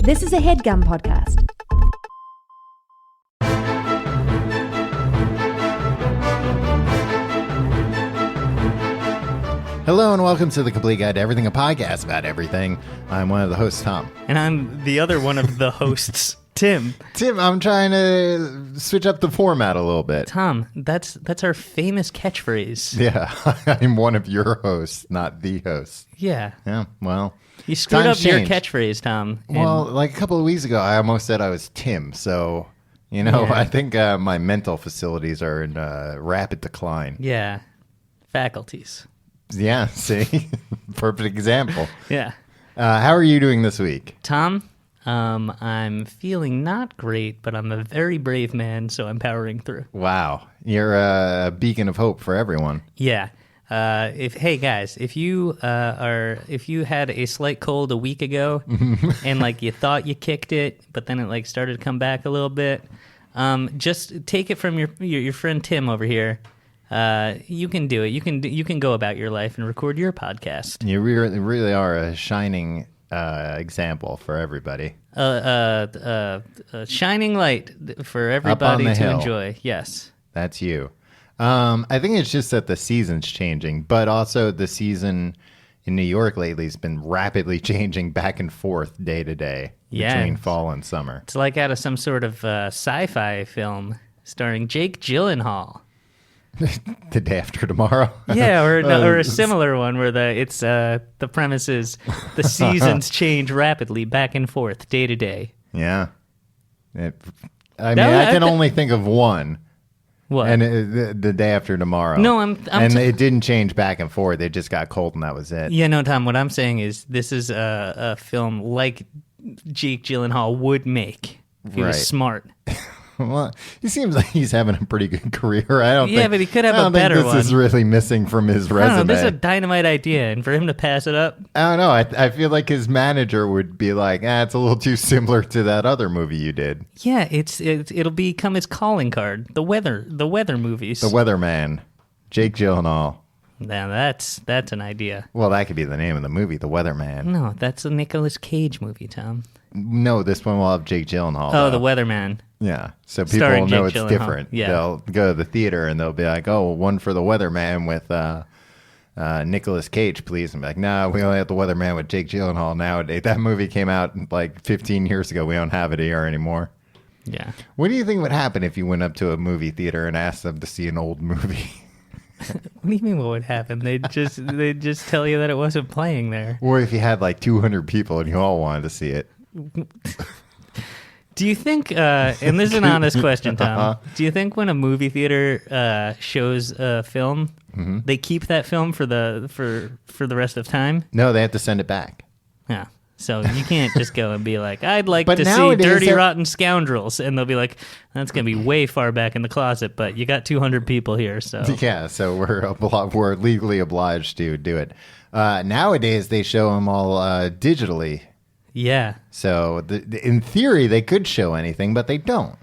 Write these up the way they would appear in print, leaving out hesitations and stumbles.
This is a HeadGum podcast. Hello and welcome to The Complete Guide to Everything, a podcast about everything. I'm one of the hosts, Tom. And I'm the other one of the hosts, Tim. Tim, I'm trying to switch up the format a little bit. Tom, that's our famous catchphrase. Yeah, I'm one of your hosts, not the host. Yeah. Yeah, well. You screwed up changed. your catchphrase, Tom. Well, like a couple of weeks ago, I almost said I was Tim, so, Yeah. I think my mental facilities are in rapid decline. Yeah. Faculties. Yeah, see? Perfect example. Yeah. How are you doing this week? Tom, I'm feeling not great, but I'm a very brave man, so I'm powering through. Wow, you're a beacon of hope for everyone. Yeah. If you had a slight cold a week ago and like you thought you kicked it, but then it like started to come back a little bit, just take it from your friend Tim over here. You can do it. You can go about your life and record your podcast. You really are a shining example for everybody. A shining light for everybody to hill. enjoy. Yes. That's you. I think it's just that the season's changing, but also the season in New York lately has been rapidly changing back and forth day to day between fall and summer. It's like out of some sort of sci-fi film starring Jake Gyllenhaal. The Day After Tomorrow. Yeah, or a similar one where the premise is the seasons change rapidly back and forth day to day. Yeah. I can only think of one. What? And the Day After Tomorrow. No, it didn't change back and forth. It just got cold and that was it. Yeah, no, Tom, what I'm saying is this is a film like Jake Gyllenhaal would make if he was smart. Well, he seems like he's having a pretty good career. But he could have a better one. This is really missing from his resume. I don't know, this is a dynamite idea, and for him to pass it up. I don't know. I feel like his manager would be like, it's a little too similar to that other movie you did. Yeah, it'll become his calling card. The weather movies. The Weatherman, Jake Gyllenhaal. Now that's an idea. Well, that could be the name of the movie, The Weatherman. No, that's a Nicolas Cage movie, Tom. No, this one will have Jake Gyllenhaal. Oh, The Weatherman. Yeah, so people Starring will know Jake it's Gyllenhaal. different. Yeah. They'll go to the theater and they'll be like, one for The Weatherman with Nicolas Cage, please. And be like, no, we only have The Weatherman with Jake Gyllenhaal nowadays. That movie came out like 15 years ago. We don't have it here anymore. Yeah. What do you think would happen if you went up to a movie theater and asked them to see an old movie? What do you mean what would happen? They'd just tell you that it wasn't playing there. Or if you had like 200 people and you all wanted to see it. Do you think, and this is an honest question, Tom, do you think when a movie theater shows a film, they keep that film for the rest of time? No, they have to send it back. Yeah. So you can't just go and be like, I'd like But to see nowadays Dirty Rotten Scoundrels. And they'll be like, that's going to be way far back in the closet, but you got 200 people here. So yeah, so we're legally obliged to do it. Nowadays, they show them all digitally. Yeah. So in theory, they could show anything, but they don't.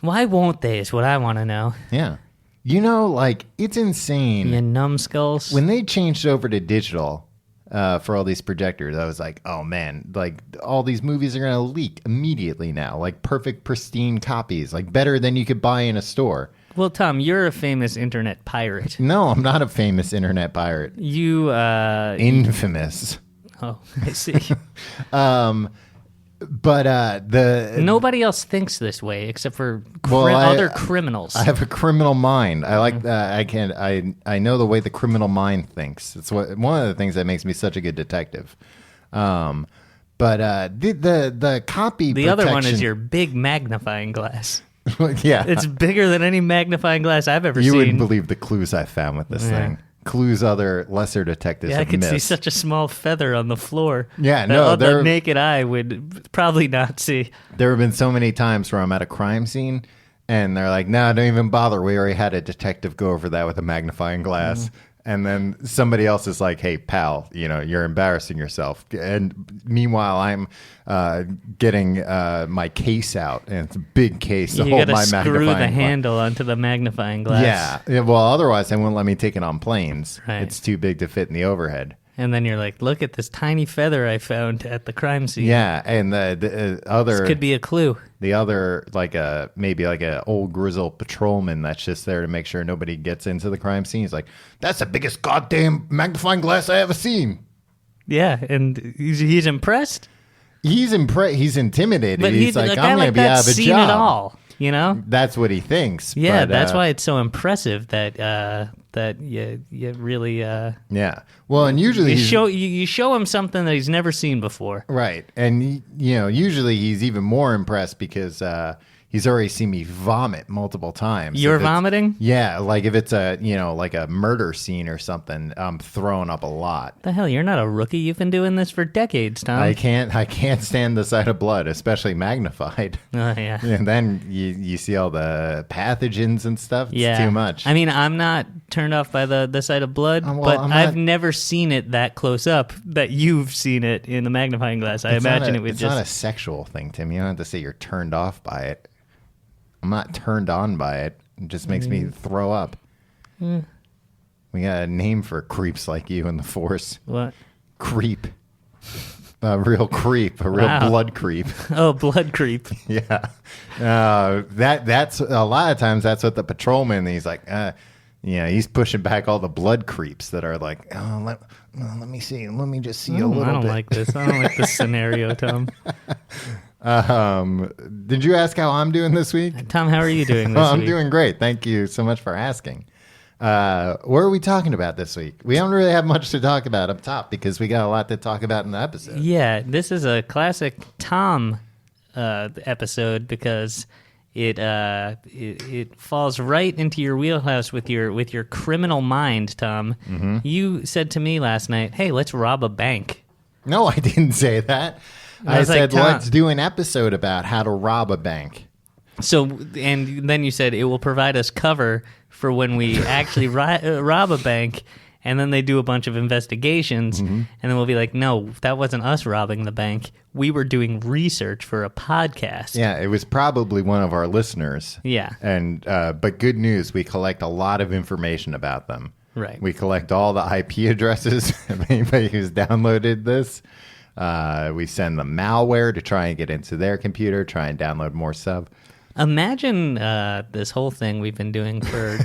Why won't they is what I want to know. Yeah. It's insane. You numbskulls. When they changed over to digital for all these projectors, I was like, oh, man, like all these movies are going to leak immediately now. Like perfect, pristine copies, like better than you could buy in a store. Well, Tom, you're a famous internet pirate. No, I'm not a famous internet pirate. You, Infamous. Oh, I see. Nobody else thinks this way except for other criminals. I have a criminal mind. I like that. I know the way the criminal mind thinks. It's one of the things that makes me such a good detective. The copy. The other one is your big magnifying glass. Yeah, it's bigger than any magnifying glass I've ever seen. You wouldn't believe the clues I found with this thing. Clues other lesser detectives have missed. I could see such a small feather on the floor. Yeah, no, the naked eye would probably not see. There have been so many times where I'm at a crime scene and they're like, no, don't even bother. We already had a detective go over that with a magnifying glass. And then somebody else is like, hey, pal, you're embarrassing yourself. And meanwhile, I'm getting my case out, and it's a big case to hold my magnifying glass. You got to screw the handle onto the magnifying glass. Yeah. Well, otherwise, they won't let me take it on planes. Right. It's too big to fit in the overhead. And then you're like, look at this tiny feather I found at the crime scene. Yeah, and the other This could be a clue. the other maybe a old grizzled patrolman that's just there to make sure nobody gets into the crime scene. He's like, that's the biggest goddamn magnifying glass I ever seen. Yeah, and he's impressed. He's intimidated. But he's like, I'm going to be that out of a seen job. it all, you know? That's what he thinks. Yeah, but, that's why it's so impressive that you really Yeah. Well, and usually you show him something that he's never seen before. right, and usually he's even more impressed because he's already seen me vomit multiple times. You're vomiting? Yeah, like if it's a like a murder scene or something, I'm throwing up a lot. The hell, you're not a rookie. You've been doing this for decades, Tom. I can't stand the sight of blood, especially magnified. Yeah. And then you see all the pathogens and stuff. It's too much. I mean, I'm not turned off by the sight of blood, but I've never seen it that close up that you've seen it in the magnifying glass. I imagine it would it's just... not a sexual thing, Tim. You don't have to say you're turned off by it. I'm not turned on by it. It just makes me throw up. We got a name for creeps like you in the force. What? Creep. A real creep. A real blood creep. Oh, blood creep. Yeah. That's a lot of times that's what the patrolman, he's like, he's pushing back all the blood creeps that are like, let me see. Let me just see a little bit. I don't like this. I don't like this scenario, Tom. Did you ask how I'm doing this week? Tom, how are you doing this week? I'm doing great. Thank you so much for asking. What are we talking about this week? We don't really have much to talk about up top because we got a lot to talk about in the episode. Yeah, this is a classic Tom episode because it falls right into your wheelhouse with your criminal mind, Tom. Mm-hmm. You said to me last night, "Hey, let's rob a bank." No, I didn't say that. I said, like, let's do an episode about how to rob a bank. So, and then you said it will provide us cover for when we actually rob a bank, and then they do a bunch of investigations, and then we'll be like, no, that wasn't us robbing the bank. We were doing research for a podcast. Yeah, it was probably one of our listeners. Yeah. And but good news, we collect a lot of information about them. Right. We collect all the IP addresses of anybody who's downloaded this. We send them malware to try and get into their computer, try and download more stuff. Imagine this whole thing we've been doing for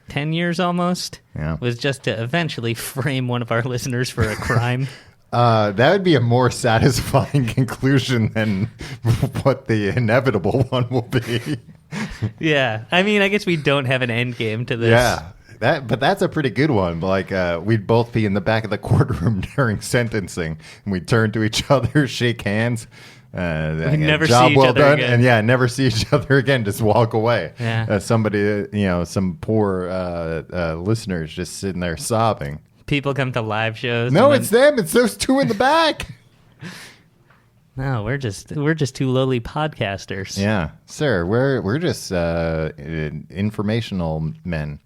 10 years almost was just to eventually frame one of our listeners for a crime. That would be a more satisfying conclusion than what the inevitable one will be. Yeah. I mean, I guess we don't have an end game to this. Yeah. But that's a pretty good one. Like, we'd both be in the back of the courtroom during sentencing, and we'd turn to each other, shake hands. We'd never job see each well other done, again. and never see each other again. Just walk away. Yeah. Somebody, some poor listeners just sitting there sobbing. People come to live shows. No, it's them. It's those two in the back. No, we're just two lowly podcasters. Yeah, sir. We're just informational men.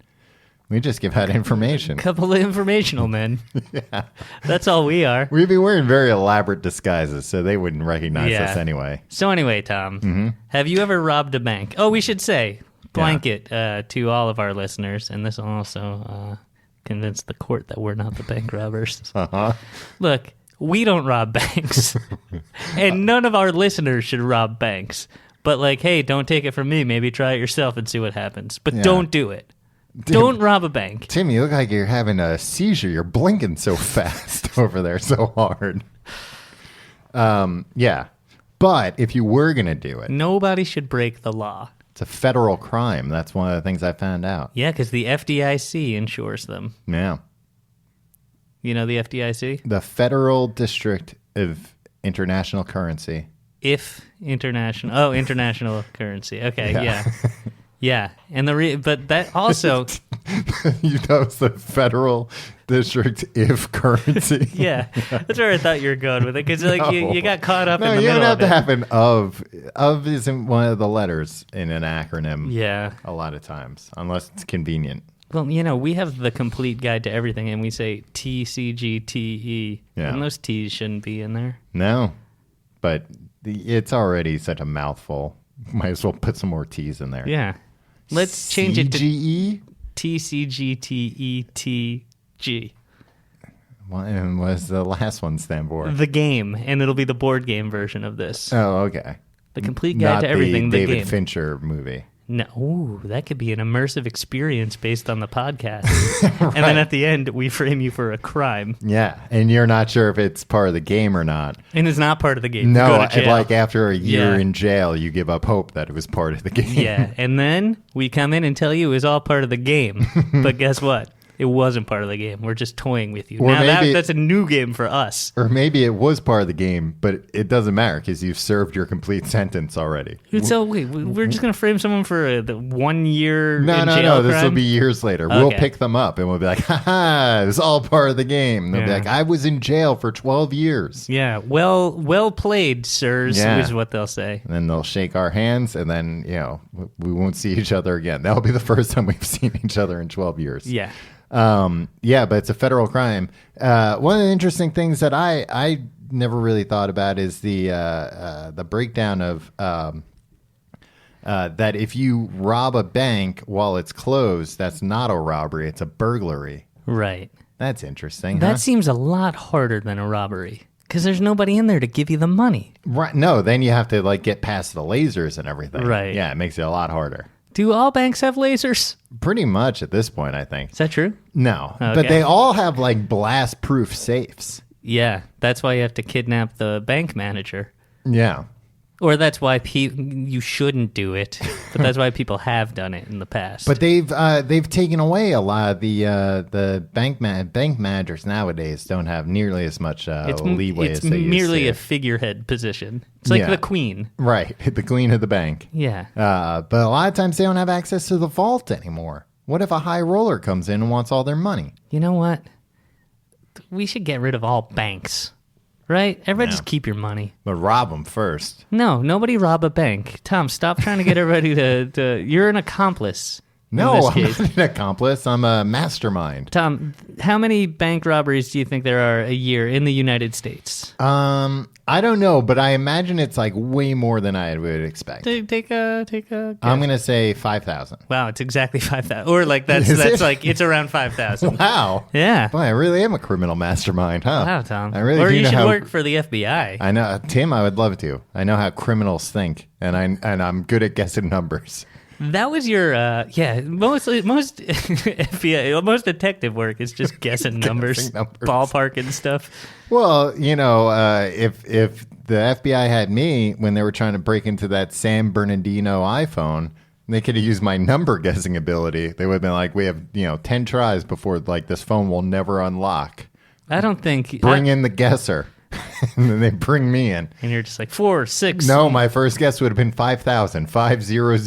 We just give out information. Couple of informational men. Yeah. That's all we are. We'd be wearing very elaborate disguises, so they wouldn't recognize us anyway. So anyway, Tom, have you ever robbed a bank? Oh, we should say, blanket to all of our listeners, and this will also convince the court that we're not the bank robbers. Uh-huh. Look, we don't rob banks, and none of our listeners should rob banks. But like, hey, don't take it from me. Maybe try it yourself and see what happens. But don't do it. Don't rob a bank. Tim, you look like you're having a seizure. You're blinking so fast over there, so hard. Yeah. But if you were going to do it, Nobody should break the law. it's a federal crime. That's one of the things I found out. Yeah, because the FDIC insures them. Yeah. You know the FDIC? The Federal District of International Currency. International currency. Okay, yeah. Yeah, and but that also... You know, it's the Federal District if currency. Yeah, that's where I thought you were going with it, because like, you got caught up in the you middle don't have of to it. have an of. Of isn't one of the letters in an acronym. Yeah. A lot of times, unless it's convenient. Well, we have the complete guide to everything, and we say TCGTE, Yeah. and those T's shouldn't be in there. No, but it's already such a mouthful. Might as well put some more T's in there. Yeah. Let's change it to CGE? TCGTETG. And what's the last one stand for? The Game, and it'll be the board game version of this. Oh, okay. The Complete Guide to Everything, the The David Game. Fincher movie. No, ooh, that could be an immersive experience based on the podcast. Right. And then at the end, we frame you for a crime. Yeah, and you're not sure if it's part of the game or not. And it's not part of the game. No, You go to jail. like after a year in jail, you give up hope that it was part of the game. Yeah, and then we come in and tell you it was all part of the game. But guess what? It wasn't part of the game. We're just toying with you. Or now maybe that's a new game for us. Or maybe it was part of the game, but it doesn't matter because you've served your complete sentence already. So wait, we're just going to frame someone for the 1 year in jail No. This will crime? be years later. Okay. We'll pick them up and we'll be like, ha, it was all part of the game. And they'll be Yeah. like, I was in jail for 12 years. Yeah, well played, sirs, is what they'll say. And then they'll shake our hands, and then, we won't see each other again. That'll be the first time we've seen each other in 12 years. Yeah. But it's a federal crime. One of the interesting things that I never really thought about is the breakdown of that if you rob a bank while it's closed, that's not a robbery, it's a burglary. Right. That's interesting. That seems a lot harder than a robbery because there's nobody in there to give you the money. Right. No, then you have to get past the lasers and everything. Right. Yeah, it makes it a lot harder. Do all banks have lasers? Pretty much at this point, I think. Is that true? No, Okay. but they all have blast-proof safes. Yeah, that's why you have to kidnap the bank manager. Yeah. Or that's why you shouldn't do it, but that's why people have done it in the past. But they've taken away a lot of the bank managers nowadays don't have nearly as much leeway it's as they merely a used to. figurehead position. It's like the queen. Right, the queen of the bank. Yeah. But a lot of times they don't have access to the vault anymore. What if a high roller comes in and wants all their money? You know what? We should get rid of all banks. Right? Everybody just keep your money. But rob them first. No, nobody rob a bank. Tom, stop trying to get everybody to you're an accomplice. No, I'm not an accomplice. I'm a mastermind. Tom, how many bank robberies do you think there are a year in the United States? I don't know, but I imagine it's way more than I would expect. Take a guess. I'm going to say 5,000. Wow, it's exactly 5,000. Or that's it's around 5,000. Wow. Yeah. Boy, I really am a criminal mastermind, huh? Wow, Tom. I really or do you know should how, work for the FBI. I know, Tim. I would love to. I know how criminals think, and I'm good at guessing numbers. That was your most FBI, most detective work is just guessing numbers, ballpark and stuff. Well, if the FBI had me when they were trying to break into that San Bernardino iPhone, they could have used my number guessing ability. They would have been like, we have 10 tries before this phone will never unlock. I don't think bring in the guesser. And then they bring me in. And you're just like 4, 6. No, my first guess would have been 5,000. 5000. Your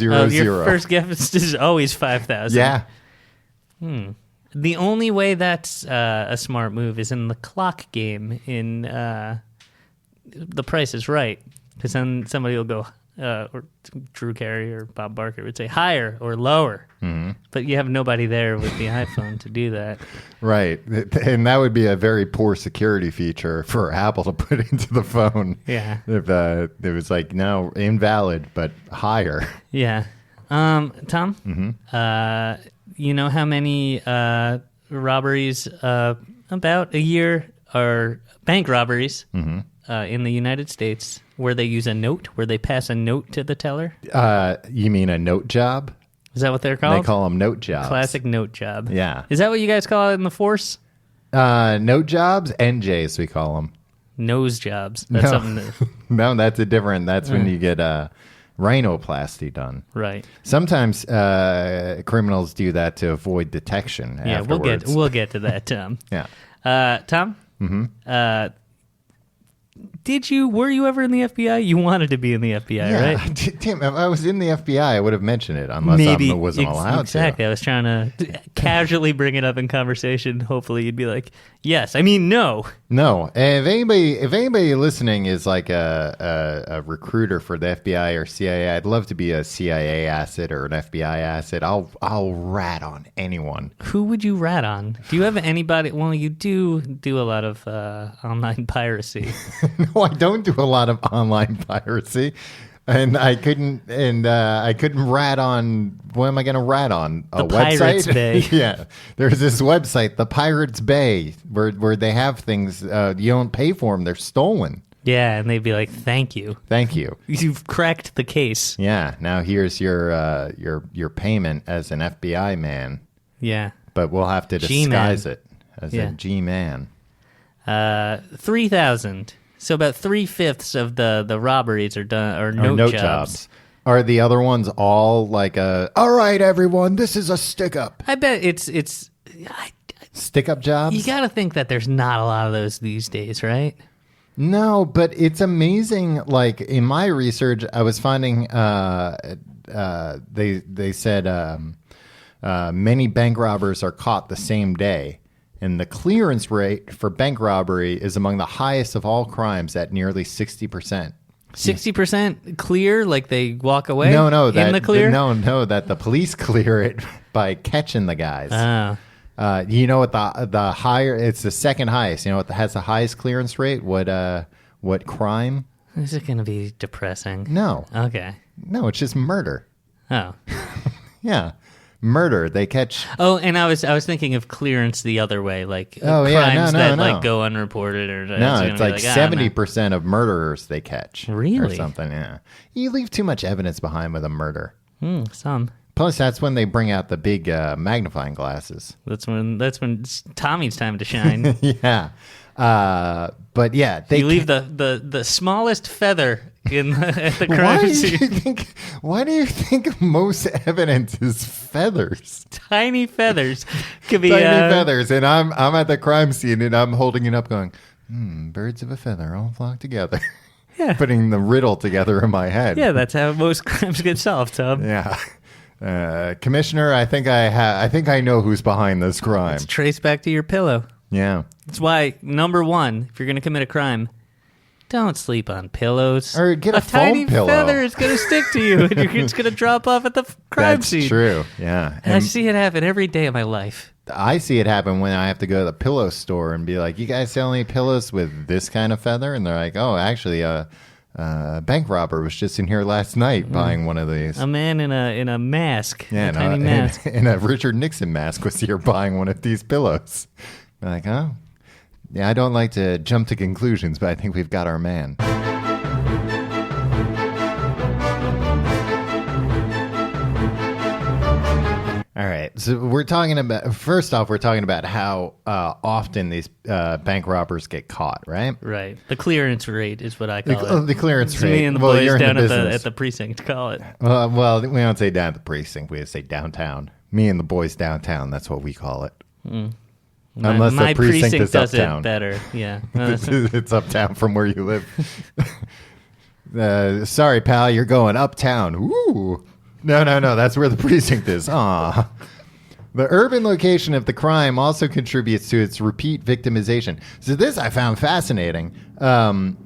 first guess is always 5,000. Yeah. The only way that's a smart move is in the clock game in The Price is Right. Because then somebody will go, or Drew Carey or Bob Barker would say higher or lower. Mm-hmm. But you have nobody there with the iPhone to do that. Right. And that would be a very poor security feature for Apple to put into the phone. Yeah. If it was no, invalid, but higher. Yeah. Tom, Mm-hmm. you know how many robberies about a year are bank robberies in the United States where they use a note, where they pass a note to the teller? You mean a note job? Is that what they're called? They call them note jobs. Classic note job. Yeah. Is that what you guys call it in the force? Note jobs, NJs we call them. Nose jobs. That's something that... No, that's a different. That's when you get rhinoplasty done. Right. Sometimes criminals do that to avoid detection. Yeah, afterwards. we'll get to that, Tom. Yeah. Tom? Mm-hmm. Were you ever in the FBI? You wanted to be in the FBI, right? Tim, if I was in the FBI, I would have mentioned it unless I wasn't allowed exactly. to. I was trying to casually bring it up in conversation. Hopefully you'd be like, yes. I mean, no. No. If anybody listening is like a recruiter for the FBI or CIA, I'd love to be a CIA asset or an FBI asset. I'll rat on anyone. Who would you rat on? Do you have anybody? Well, you do a lot of online piracy. No, I don't do a lot of online piracy. And I couldn't rat on. What am I going to rat on? A The Pirates website? Bay. Yeah, there's this website, the Pirates Bay, where they have things you don't pay for them; they're stolen. Yeah, and they'd be like, "Thank you, Thank you. you've cracked the case." Yeah. Now here's your payment as an FBI man, Yeah, but we'll have to G-man. disguise it as Yeah. a G man. 3,000. So about 3/5 of the robberies are done or note jobs. Are the other ones all like all right, everyone, this is a stick up. I bet it's. Stick up jobs? You got to think that there's not a lot of those these days, right? No, but it's amazing. Like in my research, I was finding they said many bank robbers are caught the same day, and the clearance rate for bank robbery is among the highest of all crimes at nearly 60%. 60% clear, like they walk away. No, in the clear. No, that the police clear it by catching the guys. Oh. You know what the higher? It's the second highest. You know what has the highest clearance rate? What crime? Is it going to be depressing? No, Okay. no, it's just murder. Oh. Yeah, murder. They catch. Oh, and I was thinking of clearance the other way, like Oh, yeah, crimes no, that no. like go unreported or No, it's like "Ah, 70% of murderers they catch. Or Really? something. Yeah, you leave too much evidence behind with a murder. some. Plus, that's when they bring out the big magnifying glasses. That's when it's Tommy's time to shine. Yeah, but yeah, they You leave the smallest feather in at the Why crime do you scene. think? Why do you think most evidence is feathers? Tiny feathers could be Tiny feathers, and I'm at the crime scene and I'm holding it up, going, "Birds of a feather all flock together." Yeah. Putting the riddle together in my head. Yeah, that's how most crimes get solved, Tom. Yeah. Commissioner, I think I know who's behind this crime. It's traced back to your pillow. Yeah. That's why, number one, if you're going to commit a crime, don't sleep on pillows. Or get a foam tiny pillow. feather is going to stick to you, and it's going to drop off at the crime That's scene. true. Yeah. And I And see it happen every day of my life. I see it happen when I have to go to the pillow store and be like, "You guys sell any pillows with this kind of feather?" And they're like, "Oh, actually, a bank robber was just in here last night buying one of these." A man in a mask, Yeah, a tiny mask. and a Richard Nixon mask was here buying one of these pillows. I'm like, oh, yeah, I don't like to jump to conclusions, but I think we've got our man. All right, so we're talking about how often these bank robbers get caught, right? Right. The clearance rate is what I call it. The clearance It's rate. me and the Well, boys you're in down the at business. the precinct call it. Well, we don't say down at the precinct. We just say downtown. Me and the boys downtown. That's what we call it. Unless my the precinct is does uptown. it better. Yeah. It's uptown from where you live. Sorry, pal, you're going uptown. Ooh. No. That's where the precinct is. Aw. The urban location of the crime also contributes to its repeat victimization. So this I found fascinating. One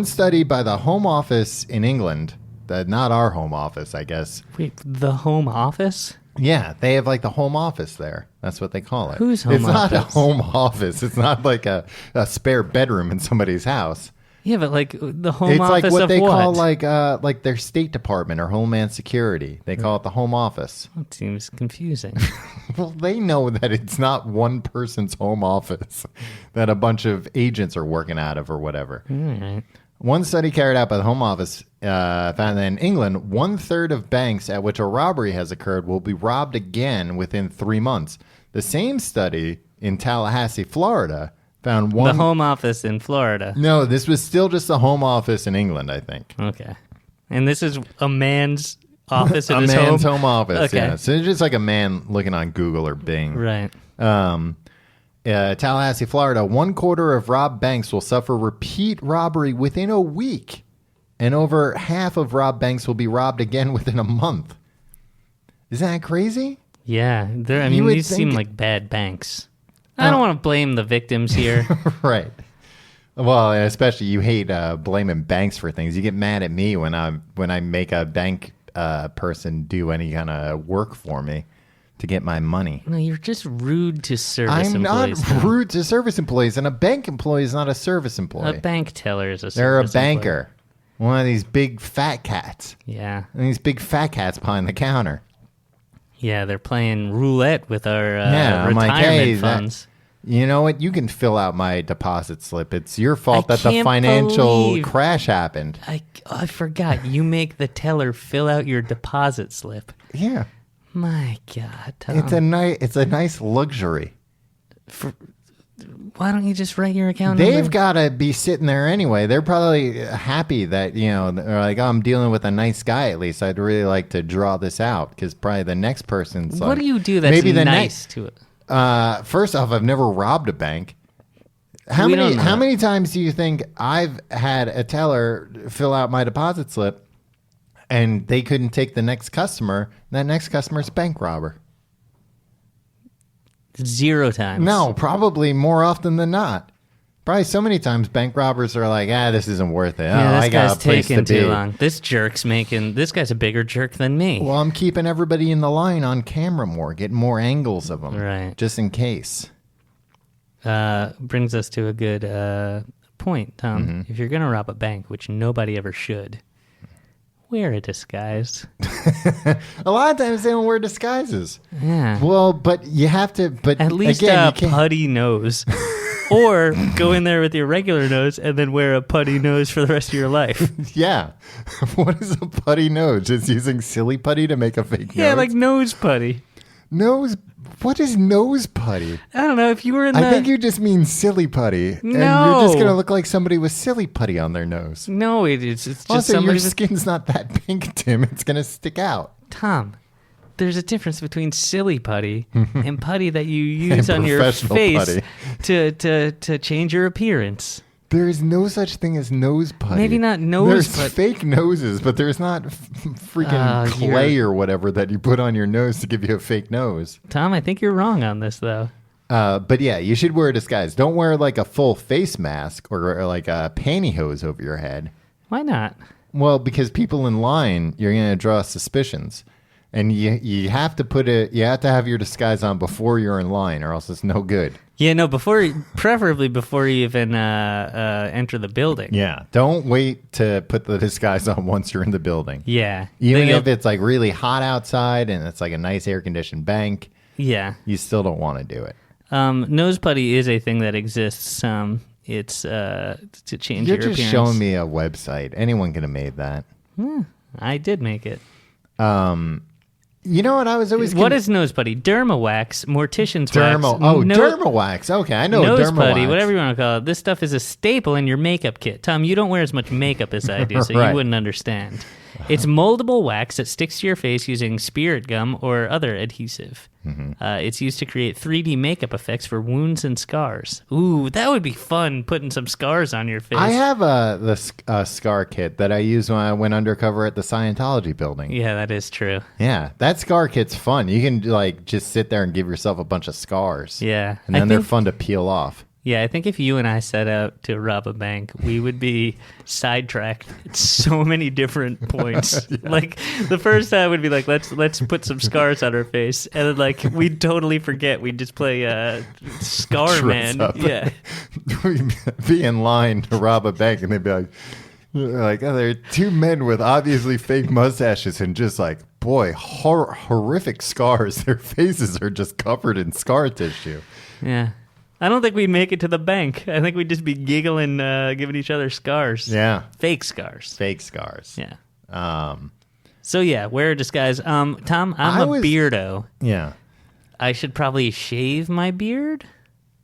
study by the Home Office in England, not our Home Office, I guess. Wait, the Home Office? Yeah, they have like the home office there. That's what they call it. Whose home It's not a office? home office. It's not like a spare bedroom in somebody's house. Yeah, but like the Home It's Office like what of they what? call like their State Department or Homeland Security. They call it the Home Office. That seems confusing. Well, they know that it's not one person's home office that a bunch of agents are working out of or whatever. All right. One study carried out by the Home Office found that in England, 1/3 of banks at which a robbery has occurred will be robbed again within 3 months. The same study in Tallahassee, Florida, found one. The Home Office in Florida. No, this was still just the Home Office in England, I think. Okay. And this is a man's office in A his man's home? home office, Okay. yeah. So it's just like a man looking on Google or Bing. Right. Tallahassee, Florida, 1/4 of robbed banks will suffer repeat robbery within a week, and over half of robbed banks will be robbed again within a month. Isn't that crazy? Yeah. I You mean, would these seem think- like bad banks. I don't want to blame the victims here. Right. Well, and especially you hate blaming banks for things. You get mad at me when I make a bank person do any kind of work for me to get my money. No, you're just rude to service I'm employees. not Tom. rude to service employees, and a bank employee is not a service employee. A bank teller is a service They're a employee. banker. One of these big fat cats. Yeah. And these big fat cats behind the counter. Yeah, they're playing roulette with our I'm retirement like, hey, funds. You know what? You can fill out my deposit slip. It's your fault I that the can't financial believe- crash happened. I forgot. You make the teller fill out your deposit slip. Yeah. My God, Tom. It's a nice luxury. Why don't you just write your account They've number? got to be sitting there anyway. They're probably happy that, they're like, oh, I'm dealing with a nice guy at least. I'd really like to draw this out because probably the next person's What like, do you do that's maybe the nice to it? First off, I've never robbed a bank. How We don't many know. how many times do you think I've had a teller fill out my deposit slip and they couldn't take the next customer? And that next customer's a bank robber. 0 times. No, probably more often than not. Probably so many times bank robbers are like, this isn't worth it. Yeah, I this got guy's a place taking to be. too long. This guy's a bigger jerk than me. Well, I'm keeping everybody in the line on camera more, getting more angles of them. Right. Just in case. Brings us to a good point, Tom. Mm-hmm. If you're going to rob a bank, which nobody ever should, wear a disguise. A lot of times they don't wear disguises. Yeah. Well, but you have to. But At least again, a you can't. putty nose. Or go in there with your regular nose and then wear a putty nose for the rest of your life. Yeah. What is a putty nose? Just using silly putty to make a fake Yeah, nose? like nose putty. Nose. What is nose putty? I don't know if you were in I think you just mean silly putty. And you're just No. going to look like somebody with silly putty on their nose. No, it's just Also, somebody your with... skin's not that pink, Tim. It's going to stick out. Tom, there's a difference between silly putty and putty that you use And on your professional face putty. to change your appearance. There is no such thing as nose putty. Maybe not nose, There's but fake noses, but there's not freaking clay or whatever that you put on your nose to give you a fake nose. Tom, I think you're wrong on this though. But yeah, you should wear a disguise. Don't wear like a full face mask or like a pantyhose over your head. Why not? Well, because people in line, you're going to draw suspicions. And you have to you have to have your disguise on before you're in line, or else it's no good. Yeah, no. Preferably before you even enter the building. Yeah, don't wait to put the disguise on once you're in the building. Yeah, Even if it's like really hot outside and it's like a nice air conditioned bank, yeah. you still don't want to do it. Nose putty is a thing that exists. It's to change You're your just appearance. showing me a website. Anyone could have made that. I did make it. You know what I was always What is nose putty? Derma wax, mortician's derma? wax. Oh, derma wax. Okay, I know Nose derma putty, wax. whatever you want to call it. This stuff is a staple in your makeup kit. Tom, you don't wear as much makeup as I do, so Right. you wouldn't understand. It's moldable wax that sticks to your face using spirit gum or other adhesive. Mm-hmm. It's used to create 3D makeup effects for wounds and scars. Ooh, that would be fun, putting some scars on your face. I have the scar kit that I used when I went undercover at the Scientology building. Yeah, that is true. Yeah, that scar kit's fun. You can like just sit there and give yourself a bunch of scars. Yeah. And then I they're think- fun to peel off. Yeah, I think if you and I set out to rob a bank, we would be sidetracked at so many different points. Like the first time would be like, let's put some scars on our face, and then like we'd totally forget. We'd just play Scar Dress Man. up. Yeah, We'd be in line to rob a bank, and they'd be like, oh, there are two men with obviously fake mustaches and just like, boy, horrific scars. Their faces are just covered in scar tissue. yeah. I don't think we'd make it to the bank. I think we'd just be giggling, giving each other scars. Yeah, Fake scars. fake scars. Yeah. So yeah, wear a disguise. Tom, I'm a beardo. Yeah. I should probably shave my beard.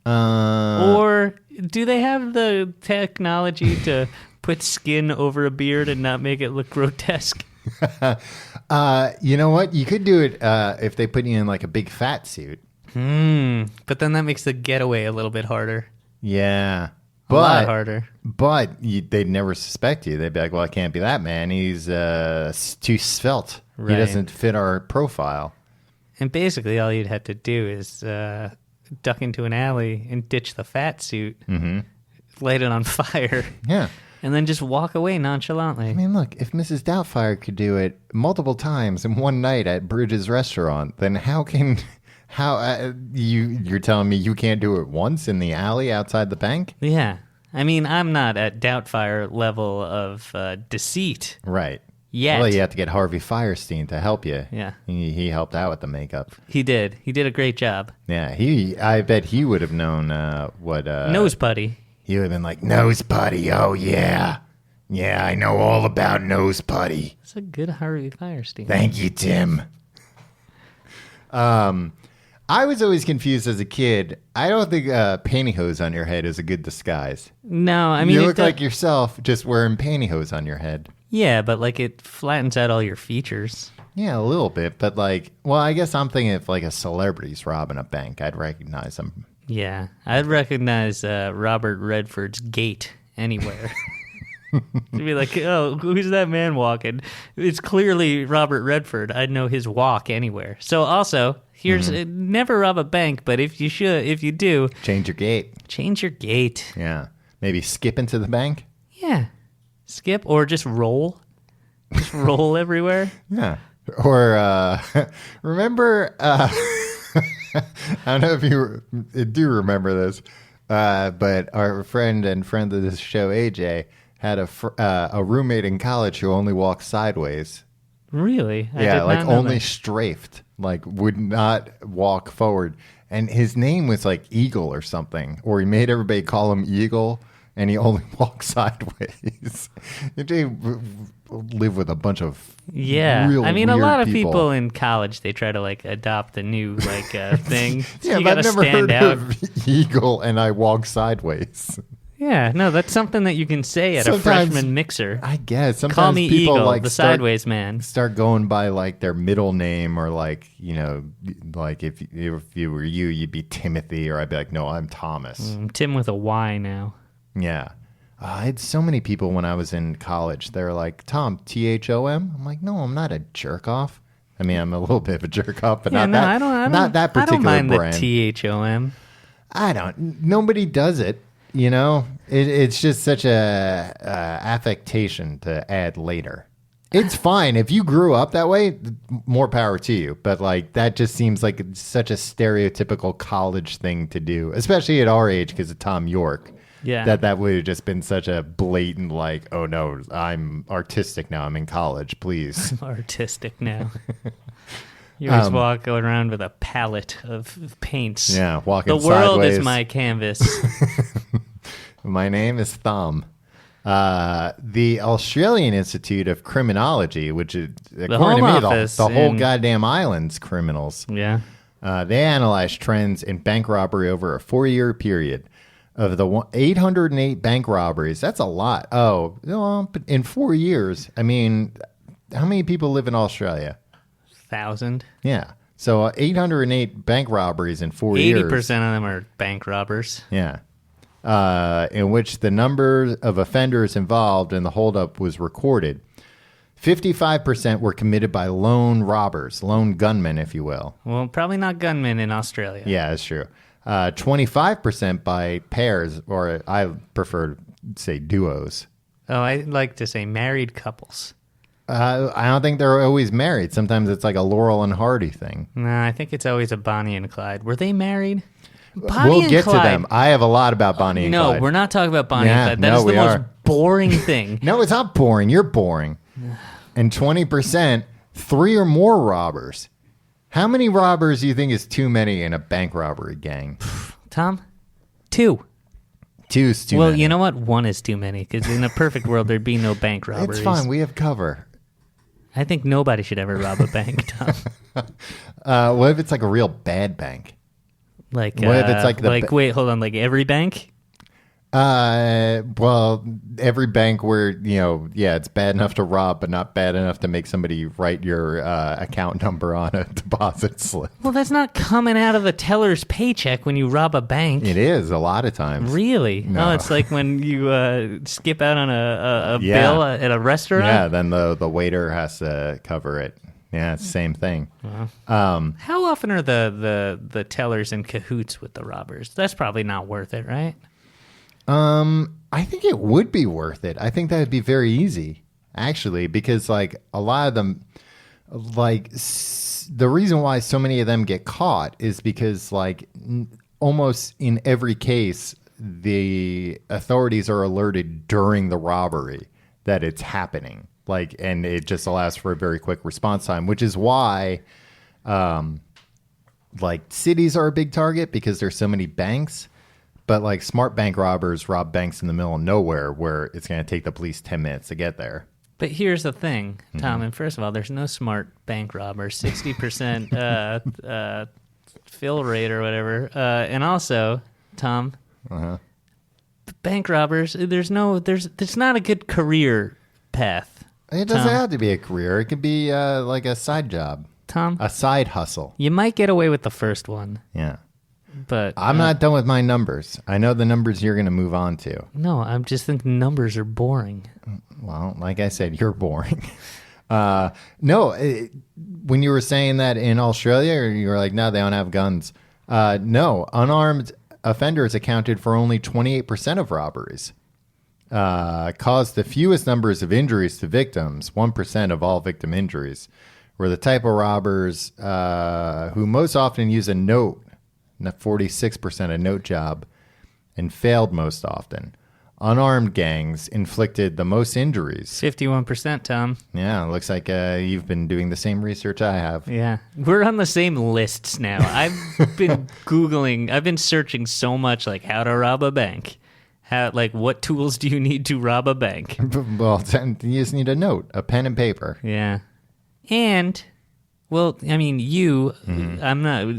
Uh, Or do they have the technology to put skin over a beard and not make it look grotesque? you know what? You could do it if they put you in like a big fat suit. But then that makes the getaway a little bit harder. Yeah. A lot harder. But they'd never suspect you. They'd be like, well, it can't be that man. He's too svelte. Right. He doesn't fit our profile. And basically all you'd have to do is duck into an alley and ditch the fat suit, light it on fire, Yeah. and then just walk away nonchalantly. I mean, look, if Mrs. Doubtfire could do it multiple times in one night at Bridges Restaurant, then you're telling me you can't do it once in the alley outside the bank? Yeah. I mean, I'm not at Doubtfire level of deceit Right. yet. Well, you have to get Harvey Firestein to help you. Yeah. He helped out with the makeup. He did. He did a great job. Yeah, I bet he would have known what... Nose putty. He would have been like, nose putty, oh yeah. Yeah, I know all about nose putty. That's a good Harvey Firestein. Thank you, Tim. I was always confused as a kid. I don't think pantyhose on your head is a good disguise. No, I mean... You look like yourself just wearing pantyhose on your head. Yeah, but like it flattens out all your features. Yeah, a little bit, but like, well, I guess I'm thinking if like a celebrity's robbing a bank, I'd recognize them. Yeah, I'd recognize Robert Redford's gait anywhere. To be like, oh, who's that man walking? It's clearly Robert Redford. I'd know his walk anywhere. So also, here's never rob a bank, but if you do, Change your gait. change your gait. Yeah. Maybe skip into the bank. Yeah, skip or just roll. Just roll everywhere. Yeah. Or remember, I don't know if you do remember this, but our friend and friend of this show, AJ, had a roommate in college who only walked sideways. Really? I Yeah, did like not know only that. strafed, like would not walk forward. And his name was like Eagle or something, or he made everybody call him Eagle, and he only walked sideways. They live with a bunch of real I mean, a weird lot of people in college, they try to like adopt a new like thing. Yeah, You but gotta I've never stand heard out. of Eagle and I walk sideways. Yeah, no, that's something that you can say at Sometimes- a freshman mixer. I guess sometimes Call me people Eagle, like the start, sideways man. start going by like their middle name, or like, you know, like if you were you'd be Timothy, or I'd be like, no, I'm Thomas. Tim with a Y now. Yeah. I had so many people when I was in college. They were like, Tom, THOM? I'm like, no, I'm not a jerk off. I mean, I'm a little bit of a jerk off, but Yeah, not no, that. I don't. Not that particular I don't mind brand. the THOM. I don't. Nobody does it. You know, it's just such a affectation to add later. It's fine if you grew up that way. More power to you. But like that just seems like it's such a stereotypical college thing to do, especially at our age because of Tom York. Yeah. That would have just been such a blatant like, oh no, I'm artistic now. I'm in college. Please. Artistic now. You always walk around with a palette of paints. Yeah, walking The world sideways. is my canvas. My name is Thumb. The Australian Institute of Criminology, which is, according to Home me, Office the whole in- goddamn island's criminals. Yeah. They analyzed trends in bank robbery over a 4-year period. Of the 808 bank robberies, that's a lot. Oh, but in 4 years, I mean, how many people live in Australia? 1,000. Yeah. So 808 bank robberies in 4 years. 80% of them are bank robbers. Yeah. In which the number of offenders involved in the holdup was recorded. 55% were committed by lone robbers, lone gunmen, if you will. Well, probably not gunmen in Australia. Yeah, that's true. 25% by pairs, or I prefer to say duos. Oh, I like to say married couples. I don't think they're always married. Sometimes it's like a Laurel and Hardy thing. No, I think it's always a Bonnie and Clyde. Were they married? Bonnie We'll and get to Clyde. them. I have a lot about Bonnie and No, Clyde. we're not talking about Bonnie Yeah, and Clyde. That no, is the we most are. boring thing. No, it's not boring. You're boring. And 20%, 3 or more robbers. How many robbers do you think is too many in a bank robbery gang? Tom? 2. 2 is too Well, many. you know what? 1 is too many, because in a perfect world, there'd be no bank robberies. It's fine. We have cover. I think nobody should ever rob a bank, Tom. What if it's like a real bad bank? Like, What if it's like the wait, hold on, like every bank? Well, every bank where, you know, yeah, it's bad enough to rob, but not bad enough to make somebody write your account number on a deposit slip. Well, that's not coming out of the teller's paycheck when you rob a bank. It is a lot of times. Really? No. Oh, it's like when you skip out on a Yeah. bill at a restaurant? Yeah, then the waiter has to cover it. Yeah, it's the same thing. How often are the tellers in cahoots with the robbers? That's probably not worth it, right? I think it would be worth it. I think that would be very easy, actually, because like a lot of them, like the reason why so many of them get caught is because like almost in every case, the authorities are alerted during the robbery that it's happening. Like, and it just allows for a very quick response time, which is why, like, cities are a big target because there's so many banks. But like smart bank robbers rob banks in the middle of nowhere where it's going to take the police 10 minutes to get there. But here's the thing, Tom. And first of all, there's no smart bank robbers. 60% fill rate or whatever. And also, Tom, bank robbers. There's not a good career path. It doesn't Tom. have to be a career. It could be like a side job, Tom. a side hustle. You might get away with the first one. Yeah. But I'm not done with my numbers. I know the numbers you're going to move on to. No, I'm just thinking numbers are boring. Well, like I said, you're boring. When you were saying that in Australia, you were like, no, they don't have guns. No, unarmed offenders accounted for only 28% of robberies. Caused the fewest numbers of injuries to victims, 1% of all victim injuries, were the type of robbers who most often use a note, 46% a note job, and failed most often. Unarmed gangs inflicted the most injuries. 51%, Tom. Yeah, it looks like you've been doing the same research I have. Yeah. We're on the same lists now. I've been Googling, I've been searching so much, like, how to rob a bank. What tools do you need to rob a bank? Well, you just need a note, a pen and paper. Yeah. And, well, I mean,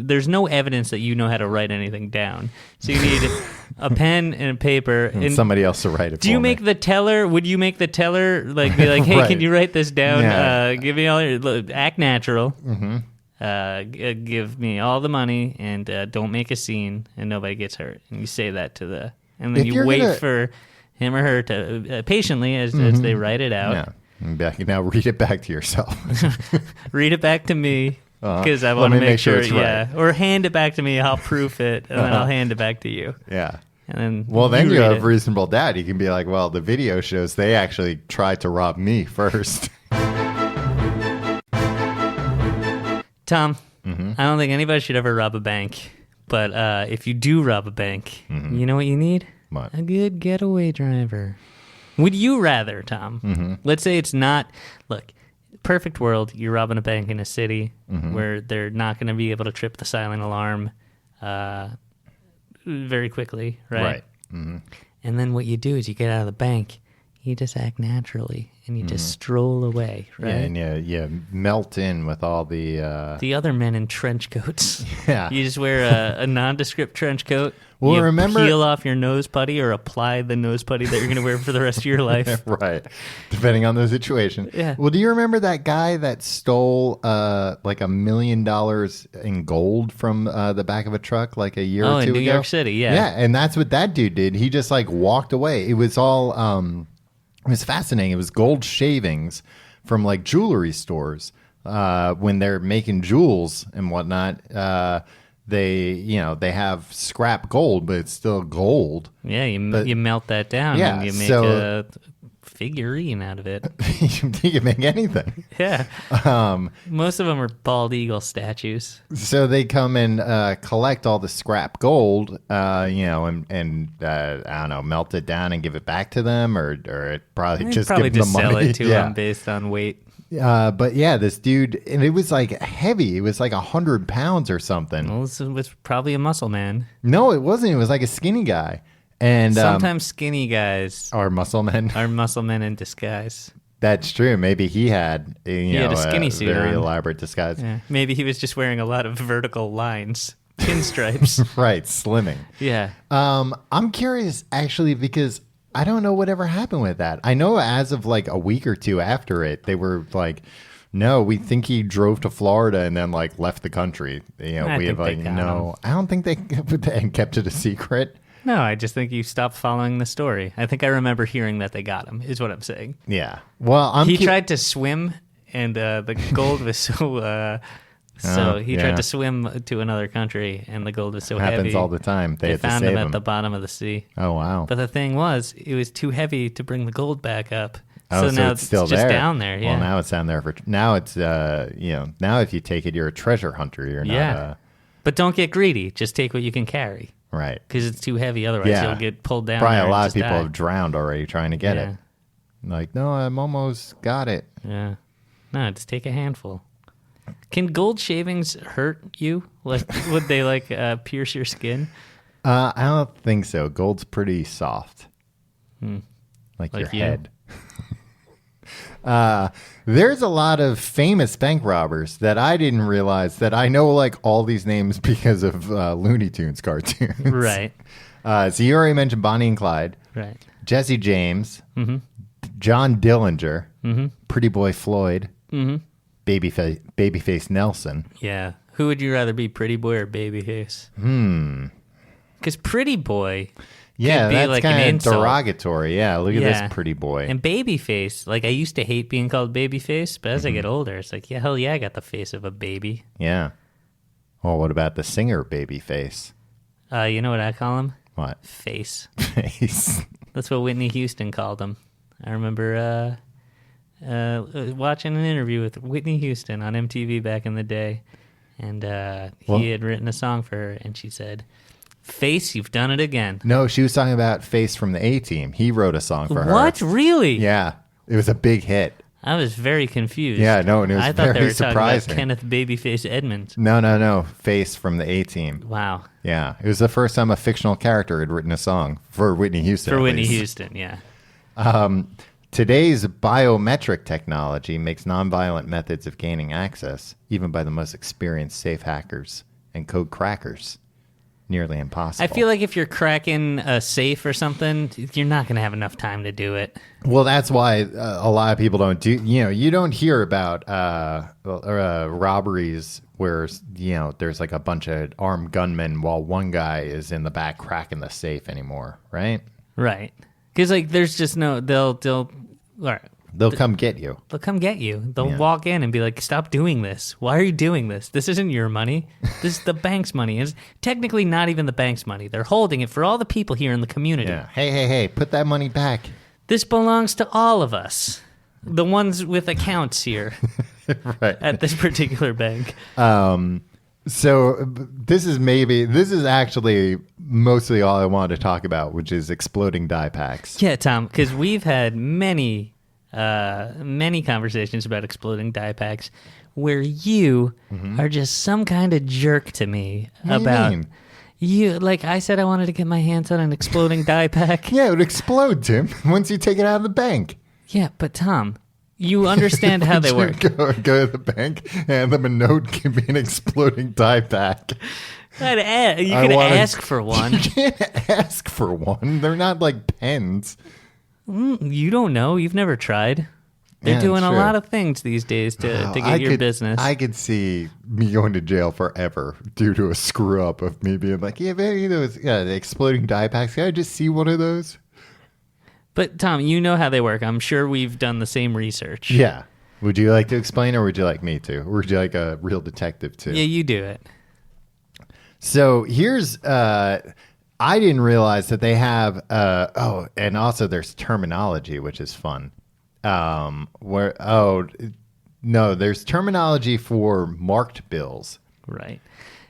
there's no evidence that you know how to write anything down. So you need a pen and a paper. And somebody else to write it do you for make me. the teller, would you make the teller, like, be like, hey, Right. can you write this down? Yeah. Give me all your, act natural. Give me all the money and don't make a scene and nobody gets hurt. And you say that to and then If you you're wait gonna- for him or her to patiently as they write it out. Yeah. And now read it back to yourself. Read it back to me because I Let want to me make sure, it's right. or hand it back to me. I'll proof it and then I'll hand it back to you. Yeah. And then Well, then you read have it. reasonable doubt. You can be like, well, the video shows they actually tried to rob me first. Tom, I don't think anybody should ever rob a bank. But if you do rob a bank, you know what you need? What? A good getaway driver. Would you rather, Tom? Let's say it's not. Look, perfect world. You're robbing a bank in a city where they're not going to be able to trip the silent alarm very quickly, right? And then what you do is you get out of the bank. You just act naturally, and you just stroll away, right? Yeah, and you melt in with all the other men in trench coats. Yeah. You just wear a nondescript trench coat. Well, you remember- peel off your nose putty or apply the nose putty that you're going to wear for the rest of your life. right, depending on the situation. Yeah. Well, do you remember that guy that stole like $1 million in gold from the back of a truck like a year or two in New ago? York City, yeah. Yeah, and that's what that dude did. He just like walked away. It was all it was fascinating. It was gold shavings from like jewelry stores when they're making jewels and whatnot. They have scrap gold, but it's still gold. Yeah, you melt that down Yeah, and you make so- a figurine out of it. You can make anything. Yeah. Most of them are bald eagle statues. So they come and collect all the scrap gold, and I don't know, melt it down and give it back to them, or it probably They'd just probably give them just the sell money. it to them based on weight. But yeah, this dude, and it was like heavy. It was like 100 pounds or something. Well, this was probably a muscle man. No, it wasn't. It was like a skinny guy. And Sometimes skinny guys are muscle men. are muscle men in disguise. That's true. Maybe he had, had a skinny suit very on. elaborate disguise. Yeah. Maybe he was just wearing a lot of vertical lines, pinstripes. Right, slimming. Yeah. I'm curious actually because I don't know whatever happened with that. I know as of like a week or two after it, they were like, no, we think he drove to Florida and then like left the country. I We think have like they got no. I don't think they and kept it a secret. No, I just think you stopped following the story. I think I remember hearing that they got him, is what I'm saying. Yeah. Well, He tried to swim, and the gold was so... he tried to swim to another country, and the gold was so happens heavy. all the time. They had to found save him him at the bottom of the sea. Oh wow. But the thing was, it was too heavy to bring the gold back up. Oh, so now it's still just there. down there. Yeah. Well, now it's down there for. Now it's now if you take it, you're a treasure hunter. You're not. Yeah. But don't get greedy. Just take what you can carry. Right. because it's too heavy. Otherwise, Yeah. you'll get pulled down. Probably there a and lot of just people die. have drowned already trying to get Yeah. it. Like, no, I'm almost got it. Yeah. No, just take a handful. Can gold shavings hurt you? Like, would they pierce your skin? I don't think so. Gold's pretty soft. Like your Like you? head. There's a lot of famous bank robbers that I didn't realize that I know like all these names because of Looney Tunes cartoons. Right. So you already mentioned Bonnie and Clyde, Right. Jesse James, John Dillinger, Pretty Boy Floyd, Babyface Nelson. Yeah. Who would you rather be, Pretty Boy or Babyface? Because Pretty Boy Yeah, could be that's like an kind of insult. derogatory. Yeah, look at Yeah. this pretty boy. And Babyface, like I used to hate being called Babyface, but as I get older, it's like, yeah, hell yeah, I got the face of a baby. Yeah. Well, what about the singer Babyface? You know what I call him? What? Face. Face. That's what Whitney Houston called him. I remember watching an interview with Whitney Houston on MTV back in the day, and he had written a song for her, and she said, "Face, you've done it again." No, she was talking about Face from the A-Team. He wrote a song for her. What? Really? Yeah. It was a big hit. I was very confused. Yeah, no, and it was I thought they very were talking surprising. about Kenneth Babyface Edmonds. No. Face from the A-Team. Wow. Yeah. It was the first time a fictional character had written a song for Whitney Houston. For at Whitney least. Houston, yeah. Today's biometric technology makes nonviolent methods of gaining access, even by the most experienced safe hackers and code crackers, nearly impossible. I feel like if you're cracking a safe or something, you're not going to have enough time to do it. Well, that's why a lot of people don't do. You don't hear about robberies where there's like a bunch of armed gunmen while one guy is in the back cracking the safe anymore, right? Right. Because like there's just no all right, They'll come get you. they'll come get you. They'll Yeah. walk in and be like, "Stop doing this. Why are you doing this? This isn't your money. This is the bank's money. It's technically not even the bank's money. They're holding it for all the people here in the community. Yeah. Hey, put that money back. This belongs to all of us, the ones with accounts here Right. at this particular bank." So this is actually mostly all I wanted to talk about, which is exploding die packs. Yeah, Tom, because we've had many conversations about exploding die packs where you are just some kind of jerk to me What do you about mean? you. Like I said, I wanted to get my hands on an exploding die pack. Yeah, it would explode, Tim, once you take it out of the bank. Yeah, but Tom, you understand how they work. Go to the bank, hand them a note, give me an exploding die pack. You can ask for one. You can't ask for one. They're not like pens. You don't know. You've never tried. They're Yeah, doing a true. lot of things these days to get your business. I could see me going to jail forever due to a screw up of me being like, yeah, maybe those the exploding die packs. Can I just see one of those? But Tom, you know how they work. I'm sure we've done the same research. Yeah. Would you like to explain, or would you like me to? Or would you like a real detective to? Yeah, you do it. So here's, I didn't realize that they have, and also there's terminology, which is fun. There's terminology for marked bills. Right.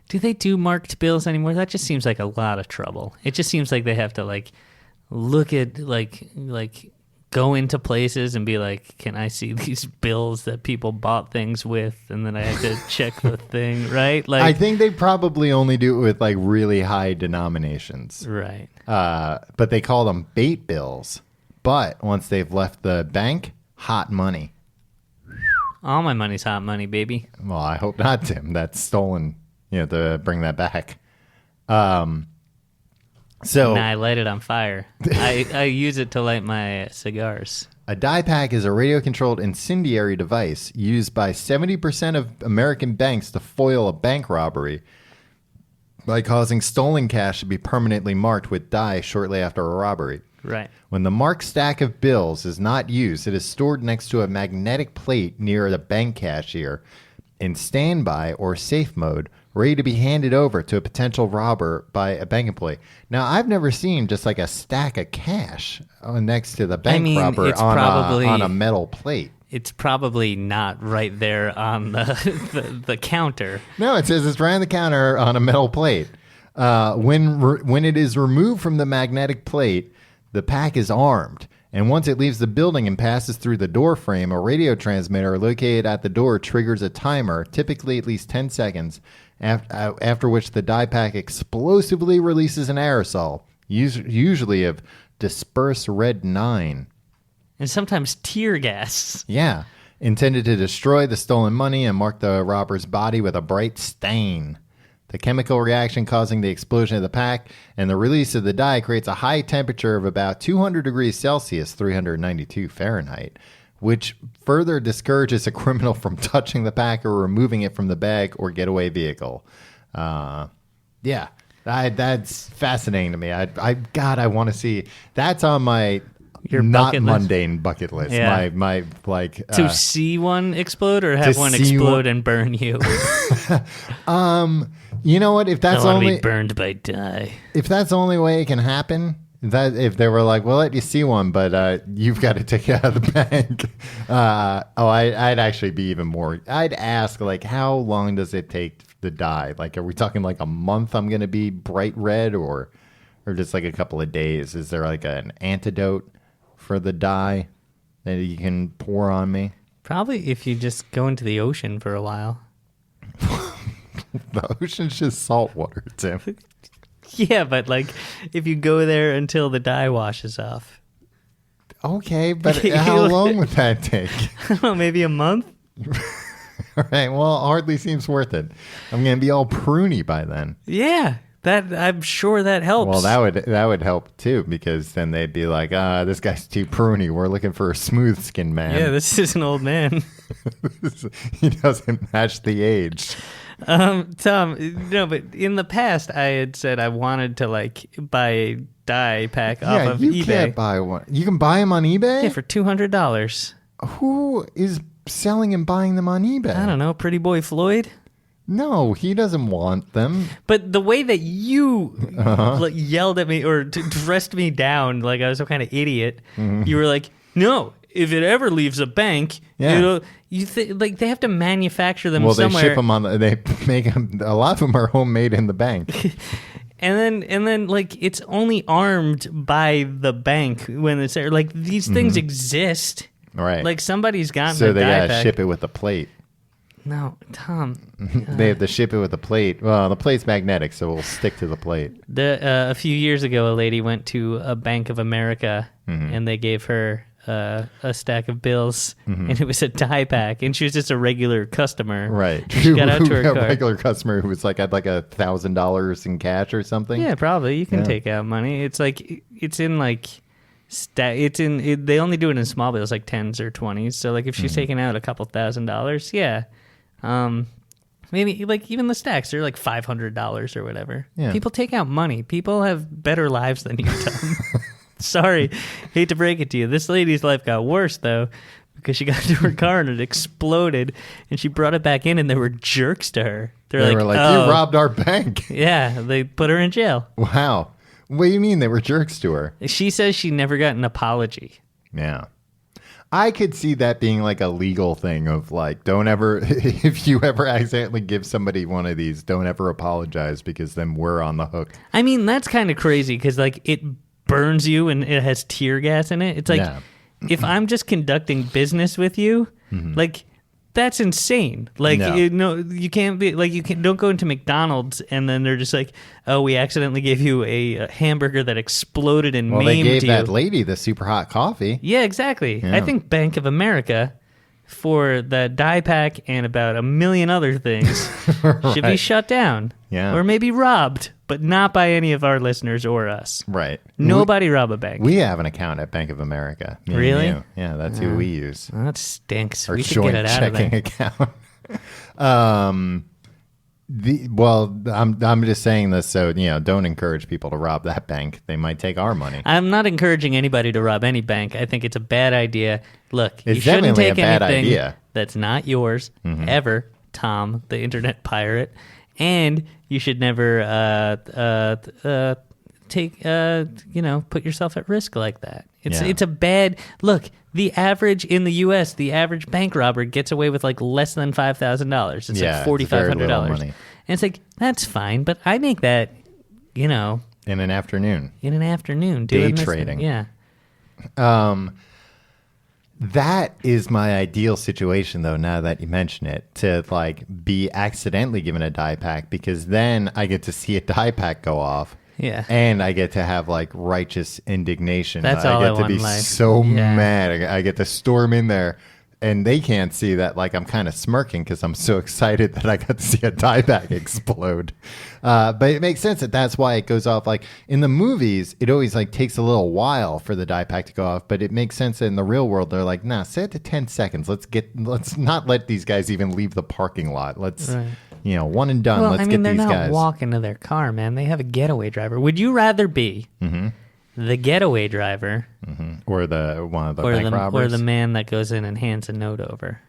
Do they do marked bills anymore? That just seems like a lot of trouble. It just seems like they have to look at go into places and be like, can I see these bills that people bought things with? And then I have to check the thing, right? I think they probably only do it with really high denominations. Right. But they call them bait bills. But once they've left the bank, hot money. All my money's hot money, baby. Well, I hope not, Tim. That's stolen. You have to bring that back. So Nah, I light it on fire. I use it to light my cigars. a die pack is a radio-controlled incendiary device used by 70% of American banks to foil a bank robbery by causing stolen cash to be permanently marked with dye shortly after a robbery. Right. When the marked stack of bills is not used, it is stored next to a magnetic plate near the bank cashier in standby or safe mode, ready to be handed over to a potential robber by a bank employee. Now, I've never seen just a stack of cash next to the bank robber it's on a metal plate. It's probably not right there on the counter. No, it says it's right on the counter on a metal plate. When it is removed from the magnetic plate, the pack is armed. And once it leaves the building and passes through the door frame, a radio transmitter located at the door triggers a timer, typically at least 10 seconds, after which the dye pack explosively releases an aerosol, usually of dispersed red 9. And sometimes tear gas. Yeah, intended to destroy the stolen money and mark the robber's body with a bright stain. The chemical reaction causing the explosion of the pack and the release of the dye creates a high temperature of about 200 degrees Celsius, 392 Fahrenheit, which further discourages a criminal from touching the pack or removing it from the bag or getaway vehicle. That's fascinating to me. I want to see. That's on my Your not bucket list? mundane bucket list. Yeah. My like To see one explode or have one explode and burn you? You know what? If I that's want to only be burned by dye. if that's the only way it can happen, that if they were like, we'll let you see one, but you've got to take it out of the bank. I'd actually be even more. I'd ask, like, how long does it take to dye? Like, are we talking like a month? I'm going to be bright red, or just like a couple of days? Is there like an antidote for the dye that you can pour on me? Probably if you just go into the ocean for a while. The ocean's just salt water, Tim. Yeah, but like if you go there until the dye washes off. Okay, but how long would that take? I don't know, maybe a month? All right, well, hardly seems worth it. I'm going to be all pruny by then. Yeah, I'm sure that helps. Well, that would help too, because then they'd be like, this guy's too pruny. We're looking for a smooth-skinned man. Yeah, this is an old man. He doesn't match the age. Tom, no, but in the past I had said I wanted to like buy a dye pack off of you eBay. can't buy one. You can buy them on eBay? Yeah, for $200. Who is selling and buying them on eBay? I don't know, Pretty Boy Floyd? No, he doesn't want them. But the way that you like, yelled at me or dressed me down like I was some kind of idiot, you were like, no, if it ever leaves a bank, like they have to manufacture them somewhere. Well, they ship them they make them, a lot of them are homemade in the bank. And then like it's only armed by the bank when it's there. Like these things exist. Right. Like somebody's gotten So a they dye gotta pack. ship it with a plate. No, Tom. They have to ship it with a plate. Well, the plate's magnetic, so we'll stick to the plate. A few years ago, a lady went to a Bank of America, and they gave her a stack of bills, and it was a dye pack, and she was just a regular customer. Right. She got out to her a car. regular customer who was like, I'd like $1,000 in cash or something. Yeah, probably. You can take out money. It's like it's in like. They only do it in small bills, like 10s or 20s. So like if she's taking out a couple $1,000, yeah. Maybe like even the stacks, they're like $500 or whatever. Yeah. People take out money. People have better lives than you, Tom. Sorry, hate to break it to you. This lady's life got worse though, because she got into her car and it exploded, and she brought it back in, and there were jerks to her. They were like, oh. you robbed our bank. Yeah, they put her in jail. Wow. What do you mean they were jerks to her? She says she never got an apology. Yeah. I could see that being like a legal thing of like, don't ever, if you ever accidentally give somebody one of these, don't ever apologize, because then we're on the hook. I mean, that's kind of crazy because like it burns you and it has tear gas in it. It's like if I'm just conducting business with you, like that's insane. Like you can't be like don't go into McDonald's and then they're just like, oh, we accidentally gave you a hamburger that exploded and maimed you. They gave that lady the super hot coffee. Yeah, exactly. Yeah. I think Bank of America, for the dye pack and about a million other things, should be shut down. Yeah. Or maybe robbed, but not by any of our listeners or us. Right. Nobody rob a bank. We have an account at Bank of America. Me and Really? you. Yeah, that's who we use. Well, that stinks. Our We should joint get it out of checking there. account. I'm just saying this so don't encourage people to rob that bank. They might take our money. I'm not encouraging anybody to rob any bank. I think it's a bad idea. Look, you It's shouldn't definitely take a bad anything idea. that's not yours ever, Tom, the internet pirate. And you should never put yourself at risk like that. It's a bad look. The average in the U.S., the average bank robber gets away with like less than $5,000. It's like $4,500. money. And it's like, that's fine, but I make that in an afternoon. doing Day this trading. thing. That is my ideal situation, though, now that you mention it, to like be accidentally given a die pack, because then I get to see a die pack go off. Yeah. And I get to have like righteous indignation. That's I all get I to want be in life. so Yeah. mad. I get to storm in there, and they can't see that like I'm kind of smirking because I'm so excited that I got to see a die pack explode. But it makes sense that's why it goes off. Like in the movies, it always like takes a little while for the die pack to go off. But it makes sense that in the real world, they're like, nah, set it to 10 seconds. Let's not let these guys even leave the parking lot. Let's. Right. One and done. Well, Let's I mean, get they're these not guys. walking to their car, man. They have a getaway driver. Would you rather be the getaway driver Or one of the or bank robbers. the man that goes in and hands a note over?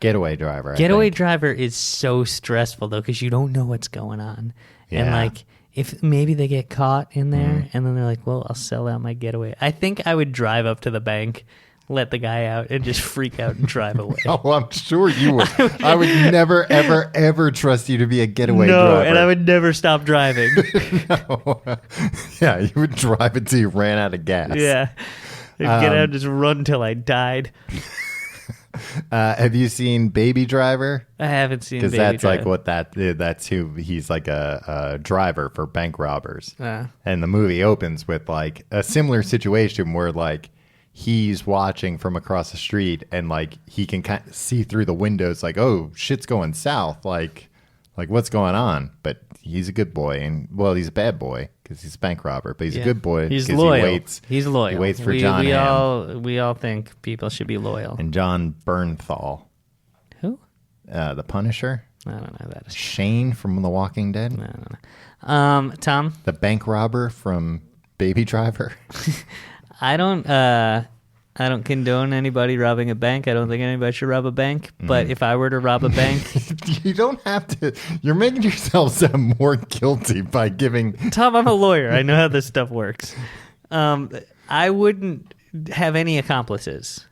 Getaway driver. I Getaway think. driver is so stressful, though, because you don't know what's going on. And, Yeah. like, if maybe they get caught in there, and then they're like, well, I'll sell out my getaway. I think I would drive up to the bank, let the guy out, and just freak out and drive away. Oh, I'm sure you would. I would never, ever, ever trust you to be a getaway No, driver. and I would never stop driving. Yeah, you would drive until you ran out of gas. Yeah. I'd get out and just run until I died. Have you seen Baby Driver? I haven't seen Because Baby that's like Driver. that's who he's like a driver for bank robbers. Uh. And the movie opens with like a similar situation where like he's watching from across the street and like he can kind of see through the windows like, oh, shit's going south. Like what's going on? But he's a good boy, and well, he's a bad boy because he's a bank robber, but he's a good boy. He's 'cause loyal. He loyal. He waits for we, John we Hamm all we all think people should be loyal. and John Bernthal, Who? the Punisher. I don't know who that is. Shane from The Walking Dead. I don't know. Tom, The bank robber from Baby Driver. I don't condone anybody robbing a bank. I don't think anybody should rob a bank. But if I were to rob a bank, You don't have to. You're making yourself sound more guilty by giving. Tom, I'm a lawyer. I know how this stuff works. I wouldn't have any accomplices.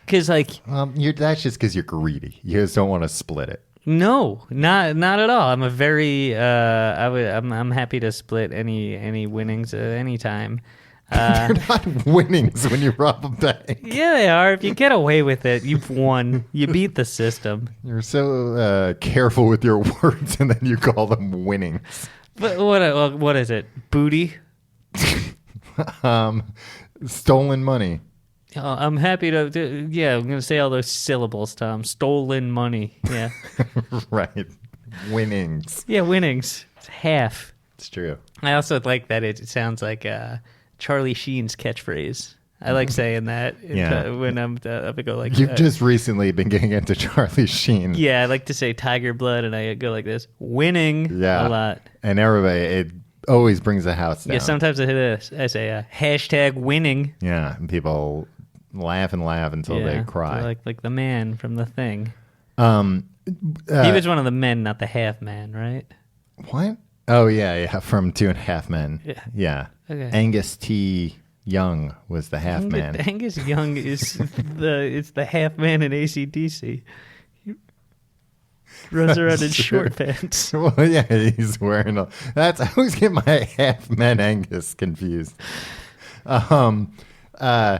Because, like, That's just because you're greedy. You just don't want to split it. no, not at all. I'm a very I'm happy to split any winnings at any time. You're not winnings when you rob a bank. Yeah, they are. If you get away with it, you've won. You beat the system. You're so careful with your words, and then you call them winnings. But what is it? Booty? Stolen money. Oh, I'm happy to. Yeah, I'm going to say all those syllables, Tom. Stolen money. Yeah. Right. Winnings. Yeah, winnings. It's half. It's true. I also like that it sounds like Charlie Sheen's catchphase. I like saying that when I'm I go like. You've just recently been getting into Charlie Sheen. Yeah, I like to say Tiger Blood, and I go like this: winning a lot. And everybody, it always brings the house down. Yeah, sometimes I hit this. I say hashtag winning. Yeah, and people laugh and laugh until they cry. Like the man from The Thing. He He was one of the men, not the half man, right? What? Oh yeah, from 2.5 Men. Yeah. Okay. Angus T. Young was the half man. Angus Young is the half man in AC/DC. He runs around in short pants. Well, yeah, he's wearing a. I always get my half men Angus confused. A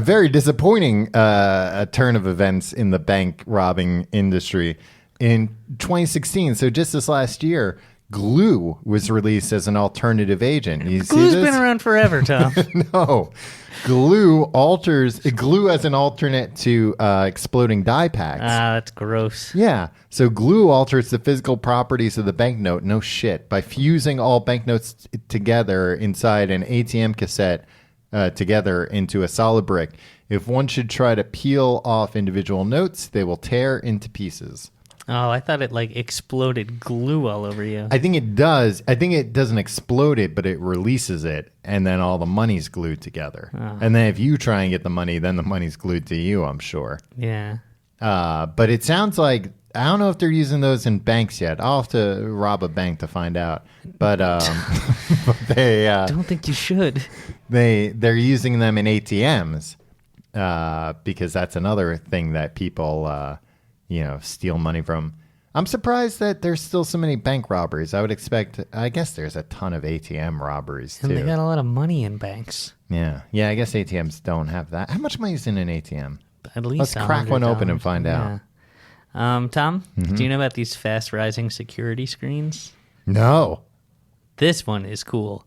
very disappointing turn of events in the bank robbing industry. In 2016, so just this last year, glue was released as an alternative agent. You see Glue's this? been around forever, Tom. No. Glue as an alternate to exploding die packs. That's gross. Yeah. So glue alters the physical properties of the banknote. No shit. By fusing all banknotes together inside an ATM cassette together into a solid brick. If one should try to peel off individual notes, they will tear into pieces. Oh, I thought it like exploded glue all over you. I think it does. I think it doesn't explode it, but it releases it, and then all the money's glued together. Oh. And then if you try and get the money, then the money's glued to you, I'm sure. Yeah. But it sounds like, I don't know if they're using those in banks yet. I'll have to rob a bank to find out. But, but they Don't think you should. they're using them in ATMs because that's another thing that people steal money from. I'm surprised that there's still so many bank robberies. I guess there's a ton of ATM robberies too. And they got a lot of money in banks. Yeah. I guess ATMs don't have that. How much money is in an ATM? At least Let's crack one open and find out. Tom, do you know about these fast rising security screens? No. This one is cool.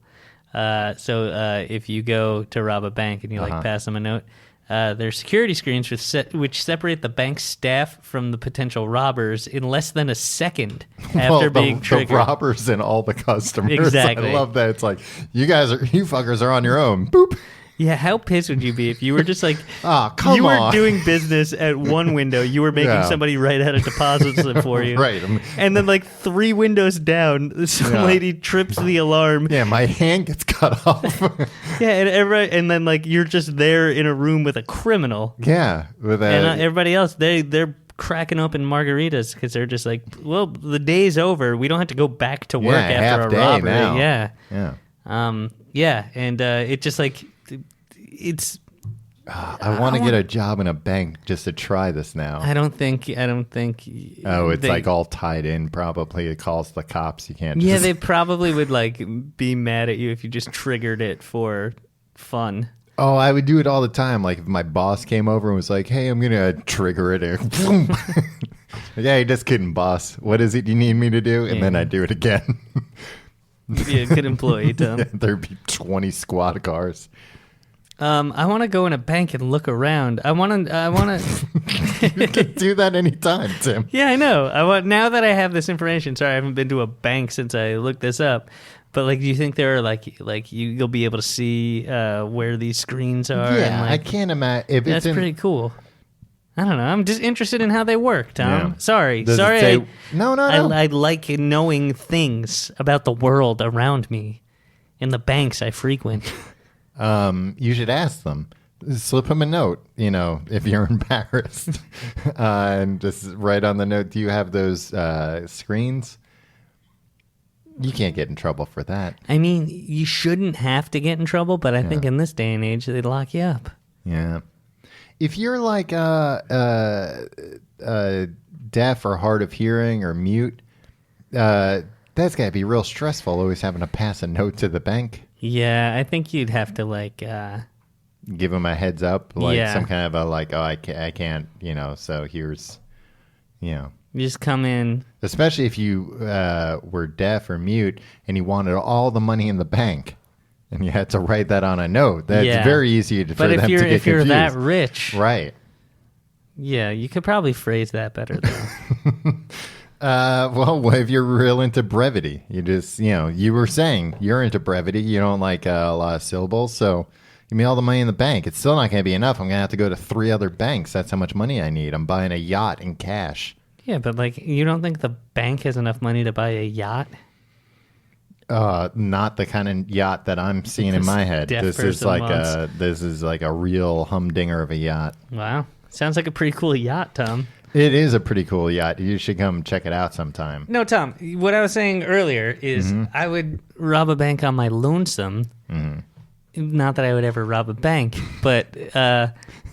So if you go to rob a bank and you pass them a note, there's security screens which separate the bank staff from the potential robbers in less than a second after being triggered. The robbers and all the customers. Exactly. I love that. It's like, you fuckers are on your own. Boop. Yeah, how pissed would you be if you were just like, you were doing business at one window, you were making somebody write out a deposit slip for you. Right. And then like 3 windows down, some lady trips the alarm. Yeah, my hand gets cut off. Yeah, and then like you're just there in a room with a criminal. Yeah. And everybody else, they're cracking open margaritas because they're just like, well, the day's over. We don't have to go back to work after a robbery. Now. Yeah. And it just like... It's. I want to get a job in a bank just to try this now. I don't think. Oh, it's like all tied in. Probably it calls the cops. You can't. Yeah, they probably would like be mad at you if you just triggered it for fun. Oh, I would do it all the time. Like if my boss came over and was like, "Hey, I'm gonna trigger it," and boom. Yeah, just kidding, boss. What is it you need me to do? And then I do it again. Be a good employee, Tom. Yeah, there'd be 20 squad cars. I want to go in a bank and look around. I want to. You can do that anytime, Tim. Yeah, I know. Now that I have this information. Sorry, I haven't been to a bank since I looked this up. But like, do you think there are you'll be able to see where these screens are? Yeah, and, I can't imagine. That's pretty cool. I don't know. I'm just interested in how they work, Tom. Yeah. Sorry. No. I like knowing things about the world around me in the banks I frequent. You should ask them. Slip them a note, if you're embarrassed. And just write on the note, do you have those screens? You can't get in trouble for that. I mean, you shouldn't have to get in trouble, but I think in this day and age, they'd lock you up. Yeah. If you're like deaf or hard of hearing or mute, that's got to be real stressful, always having to pass a note to the bank. Yeah, I think you'd have to give them a heads up, some kind of I can't, so here's, You just come in. Especially if you were deaf or mute and you wanted all the money in the bank and you had to write that on a note. That's very easy for them to get confused. But if you're that rich. Right. Yeah, you could probably phrase that better, though. Well, if you're real into brevity, you just, you were saying you're into brevity. You don't like a lot of syllables. So give me all the money in the bank. It's still not going to be enough. I'm going to have to go to 3 other banks. That's how much money I need. I'm buying a yacht in cash. Yeah, but you don't think the bank has enough money to buy a yacht? Not the kind of yacht that I'm seeing in my head. This is like a real humdinger of a yacht. Wow. Sounds like a pretty cool yacht, Tom. It is a pretty cool yacht. You should come check it out sometime. No, Tom, what I was saying earlier is I would rob a bank on my lonesome. Mm-hmm. Not that I would ever rob a bank, but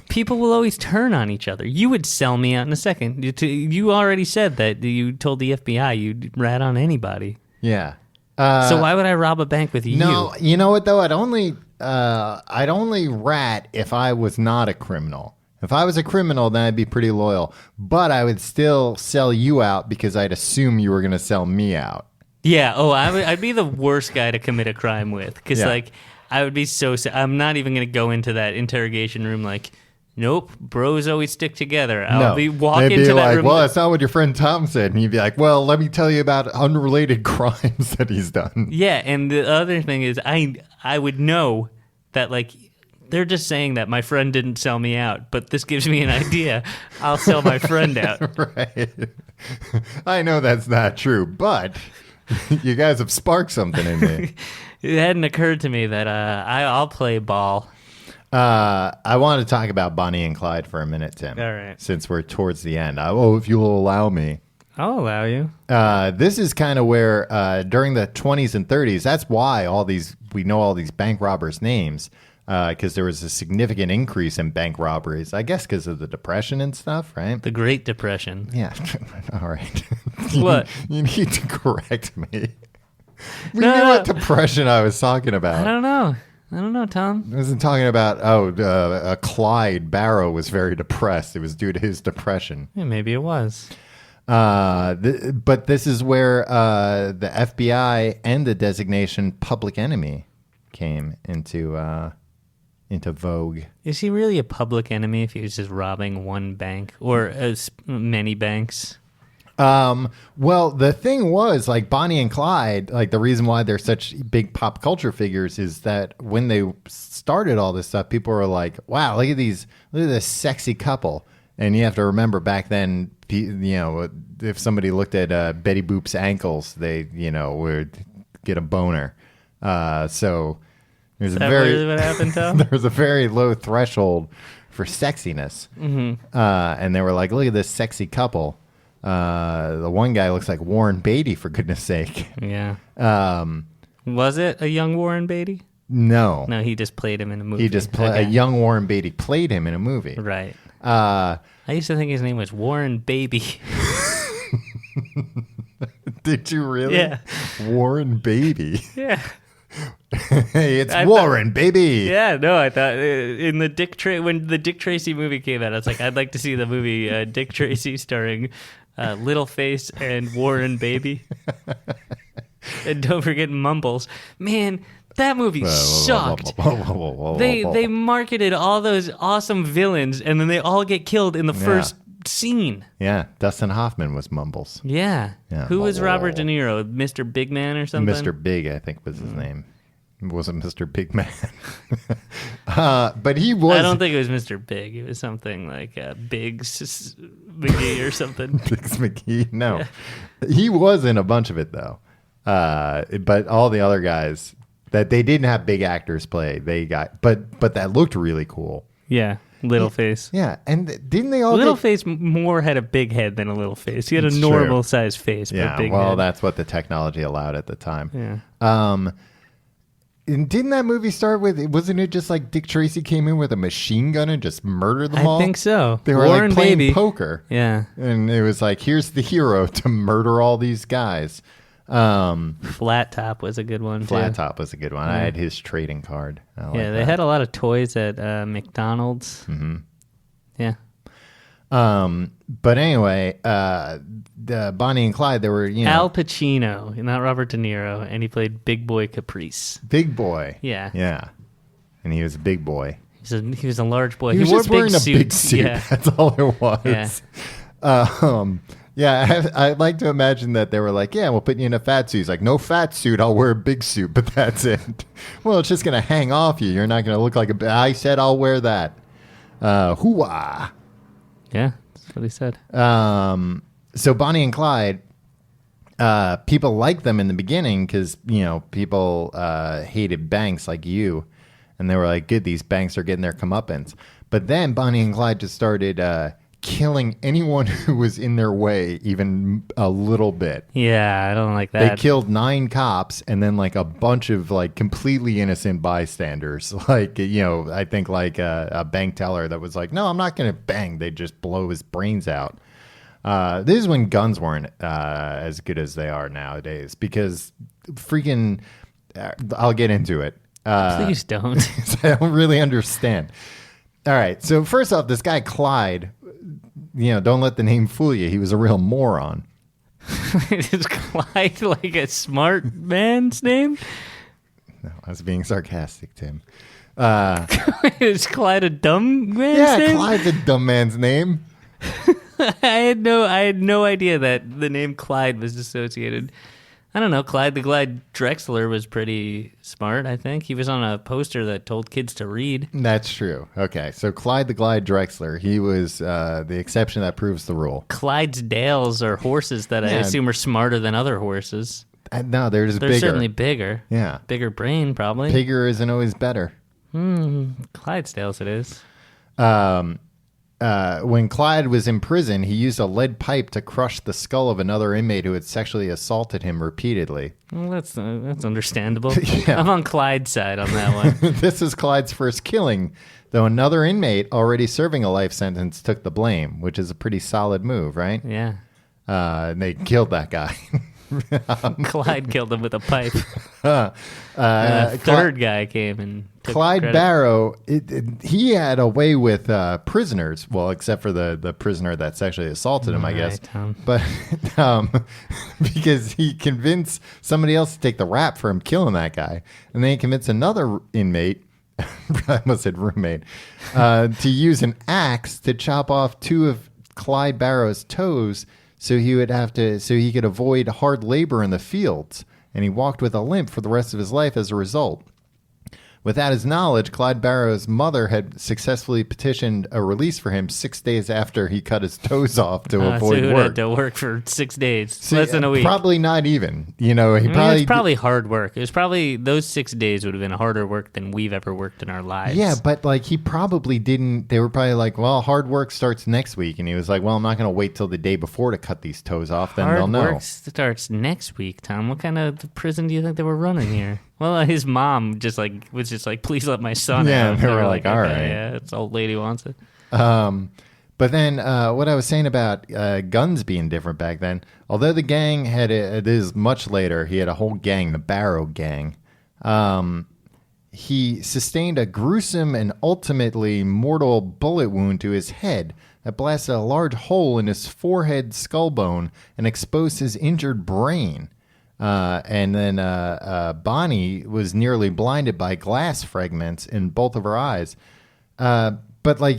people will always turn on each other. You would sell me out in a second. You already said that you told the FBI you'd rat on anybody. Yeah. So why would I rob a bank with you? No, you know what, though? I'd only rat if I was not a criminal. If I was a criminal, then I'd be pretty loyal. But I would still sell you out because I'd assume you were going to sell me out. Yeah. Oh, I'd be the worst guy to commit a crime with because, I would be so... I'm not even going to go into that interrogation room like, nope, bros always stick together. I'll be walking to that room. Well, that's not what your friend Tom said. And you'd be like, well, let me tell you about unrelated crimes that he's done. Yeah, and the other thing is I would know that, they're just saying that my friend didn't sell me out, but this gives me an idea. I'll sell my friend out. Right. I know that's not true, but you guys have sparked something in me. It hadn't occurred to me that I'll play ball. I want to talk about Bonnie and Clyde for a minute, Tim. All right. Since we're towards the end. If you'll allow me. I'll allow you. This is kind of where during the 20s and 30s, that's why we know all these bank robbers' names. because there was a significant increase in bank robberies. I guess because of the Depression and stuff, right? The Great Depression. Yeah. All right. What? You need to correct me. We No, knew no. what depression I was talking I about. don't know. Tom. I wasn't talking about, Clyde Barrow was very depressed. It was due to his depression. Yeah, maybe it was. But this is where the FBI and the designation public enemy came into vogue. Is he really a public enemy if he was just robbing one bank or many banks? Well, the thing was, like, Bonnie and Clyde, like, the reason why they're such big pop culture figures is that when they started all this stuff, people were like, wow, look at this sexy couple. And you have to remember back then, if somebody looked at Betty Boop's ankles, they, would get a boner. So there's Really what happened, Tom? there was a very low threshold for sexiness. Mm-hmm. And they were like, look at this sexy couple. The one guy looks like Warren Beatty, for goodness sake. Yeah. Was it a young Warren Beatty? No. No, he just played him in a movie. He just played a young Warren Beatty played him in a movie. Right. I used to think his name was Warren Baby. Did you really? Yeah. Warren Beatty. Yeah. Hey, it's Warren Baby. Yeah, no, I thought in the when the Dick Tracy movie came out, I was like, I'd like to see the movie Dick Tracy starring Littleface and Warren Baby. And don't forget Mumbles. Man, that movie sucked. They marketed all those awesome villains, and then they all get killed in the first scene. Yeah, Dustin Hoffman was Mumbles. Yeah. Yeah. Who was Robert De Niro? Mr. Big Man or something? Mr. Big, I think was his name. It wasn't Mr. Big Man. But he was... I don't think it was Mr. Big. It was something like Biggs McGee or something. Biggs McGee? No. Yeah. He was in a bunch of it, though. But all the other guys that they didn't have big actors play, they got... But that looked really cool. Yeah. Littleface. Yeah, and didn't they all... Littleface more had a big head than a little face. He had a normal-sized face, but big head. That's what the technology allowed at the time. Yeah. And didn't that movie start with... Wasn't it just like Dick Tracy came in with a machine gun and just murdered them all? I think so. They were Warren like playing Baby. poker. Yeah. And it was like, here's the hero to murder all these guys. Flat Top was a good one, too. Flat Top was a good one. I had his trading card. They had a lot of toys at McDonald's. Mm-hmm. Yeah. But anyway, the Bonnie and Clyde, they were, Al Pacino, not Robert De Niro, and he played Big Boy Caprice. Big boy. Yeah. Yeah. And he was a big boy. He was a large boy. He was wore just wearing big a big suit. Yeah. That's all it was. Yeah. I'd like to imagine that they were like, yeah, we'll put you in a fat suit. He's like, no fat suit. I'll wear a big suit, but that's it. Well, it's just going to hang off you. You're not going to look like I said I'll wear that. Hoo-ah. Yeah, that's what he said. So Bonnie and Clyde, people liked them in the beginning because, people hated banks like you. And they were like, good, these banks are getting their comeuppance. But then Bonnie and Clyde just started killing anyone who was in their way even a little bit. Yeah, I don't like that. They killed 9 cops and then like a bunch of like completely innocent bystanders. Like, I think like a bank teller that was like, no, I'm not going to bang. They just blow his brains out. This is when guns weren't as good as they are nowadays because freaking, I'll get into it. Please don't. I don't really understand. All right. So first off, this guy Clyde, don't let the name fool you. He was a real moron. Is Clyde like a smart man's name? No, I was being sarcastic, Tim. Is Clyde a dumb man's name? Yeah, Clyde's a dumb man's name. I had no idea that the name Clyde was associated. I don't know. Clyde the Glide Drexler was pretty smart, I think. He was on a poster that told kids to read. That's true. Okay, so Clyde the Glide Drexler, he was the exception that proves the rule. Clydesdales are horses that I assume are smarter than other horses. No, they're just bigger. They're certainly bigger. Yeah. Bigger brain, probably. Bigger isn't always better. Clydesdales it is. when Clyde was in prison, he used a lead pipe to crush the skull of another inmate who had sexually assaulted him repeatedly. Well, that's understandable. Yeah. I'm on Clyde's side on that one. This is Clyde's first killing, though another inmate already serving a life sentence took the blame, which is a pretty solid move, right? Yeah. And they killed that guy. Clyde killed him with a pipe. Third guy came and took Clyde credit. Barrow, he had a way with prisoners, well, except for the prisoner that sexually assaulted him, I guess. Tom. But because he convinced somebody else to take the rap for him killing that guy. And then he convinced another inmate, I almost said roommate, to use an axe to chop off two of Clyde Barrow's toes so he could avoid hard labor in the fields. And he walked with a limp for the rest of his life as a result. Without his knowledge, Clyde Barrow's mother had successfully petitioned a release for him 6 days after he cut his toes off to avoid so he work. had to work for 6 days, See, less than a week. Probably not even. It It's probably hard work. It was probably those 6 days would have been harder work than we've ever worked in our lives. Yeah, but he probably didn't. They were probably like, well, hard work starts next week. And he was like, well, I'm not going to wait till the day before to cut these toes off. Then they'll know. Hard work starts next week, Tom. What kind of prison do you think they were running here? Well, his mom was just like, please let my son Yeah, out. they were like, all okay, right. Yeah, this old lady wants it. But then what I was saying about guns being different back then, although the gang this is much later, he had a whole gang, the Barrow Gang. He sustained a gruesome and ultimately mortal bullet wound to his head that blasted a large hole in his forehead skull bone and exposed his injured brain. And then Bonnie was nearly blinded by glass fragments in both of her eyes. But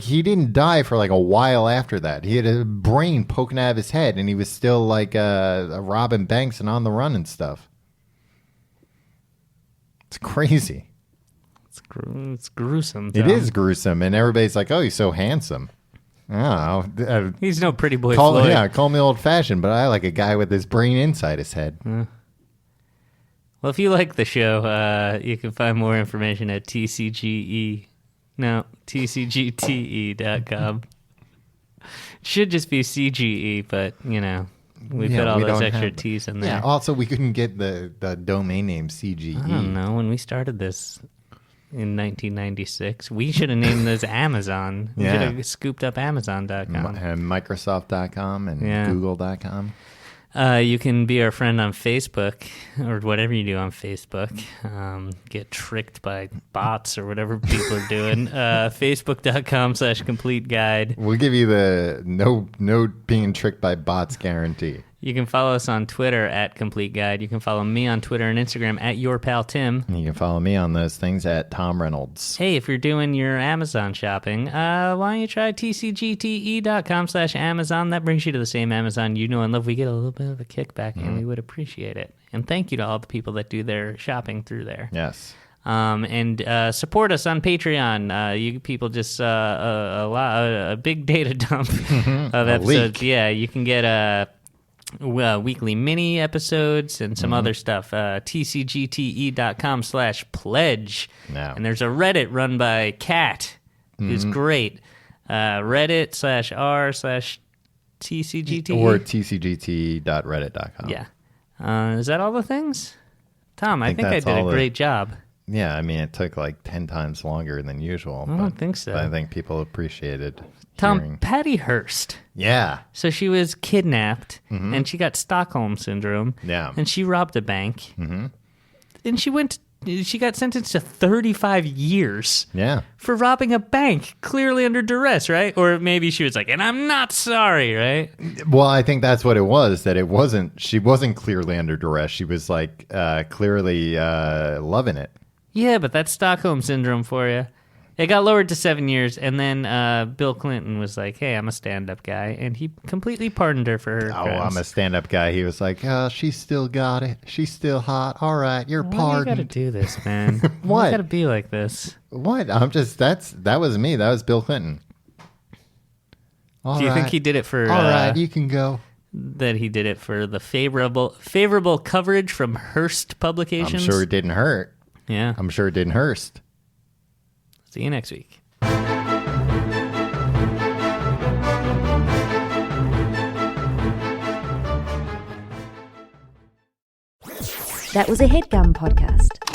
he didn't die for a while after that. He had a brain poking out of his head, and he was still robbing banks and on the run and stuff. It's crazy. It's gruesome, Tom. It is gruesome, and everybody's like, "Oh, he's so handsome." Oh, he's no pretty boy Floyd. Yeah, call me old-fashioned, but I like a guy with his brain inside his head. Well, if you like the show, you can find more information at tcgte.com. It should just be CGE, but, we put all those extra T's in there. Yeah, also, we couldn't get the domain name CGE. I don't know. When we started this in 1996, we should have named this Amazon. We should have scooped up Amazon.com. And Microsoft.com and Google.com. You can be our friend on Facebook or whatever you do on Facebook. Get tricked by bots or whatever people are doing. Facebook.com/complete guide. We'll give you the no being tricked by bots guarantee. You can follow us on Twitter at Complete Guide. You can follow me on Twitter and Instagram at Your Pal Tim. And you can follow me on those things at Tom Reynolds. Hey, if you're doing your Amazon shopping, why don't you try tcgte.com/Amazon? That brings you to the same Amazon you know and love. We get a little bit of a kickback, and we would appreciate it. And thank you to all the people that do their shopping through there. Yes. And support us on Patreon. You people just a big data dump of episodes. Yeah, you can get weekly mini episodes and some other stuff. tcgte.com/pledge. No. And there's a Reddit run by Kat, who's great. Reddit/r/tcgt. Or tcgt.reddit.com. Yeah. Is that all the things? Tom, I think I that's did a all great job. Yeah, I mean, it took 10 times longer than usual. I don't think so. But I think people appreciated Tom, hearing. Patty Hearst. Yeah. So she was kidnapped, and she got Stockholm Syndrome. Yeah. And she robbed a bank. Mm-hmm. And she got sentenced to 35 years. Yeah. For robbing a bank, clearly under duress, right? Or maybe she was like, and I'm not sorry, right? Well, I think that's what it was, that she wasn't clearly under duress. She was clearly loving it. Yeah, but that's Stockholm Syndrome for you. It got lowered to 7 years, and then Bill Clinton was like, hey, I'm a stand-up guy, and he completely pardoned her for her crimes. I'm a stand-up guy. He was like, oh, she still got it. She's still hot. All right, you're Why pardoned. you gotta do this, man? What? Why you gotta be like this? What? that was me. That was Bill Clinton. Do you think he did it for... All right, you can go. That he did it for the favorable coverage from Hearst Publications? I'm sure it didn't hurt. Yeah. I'm sure it didn't hurt. See you next week. That was a HeadGum podcast.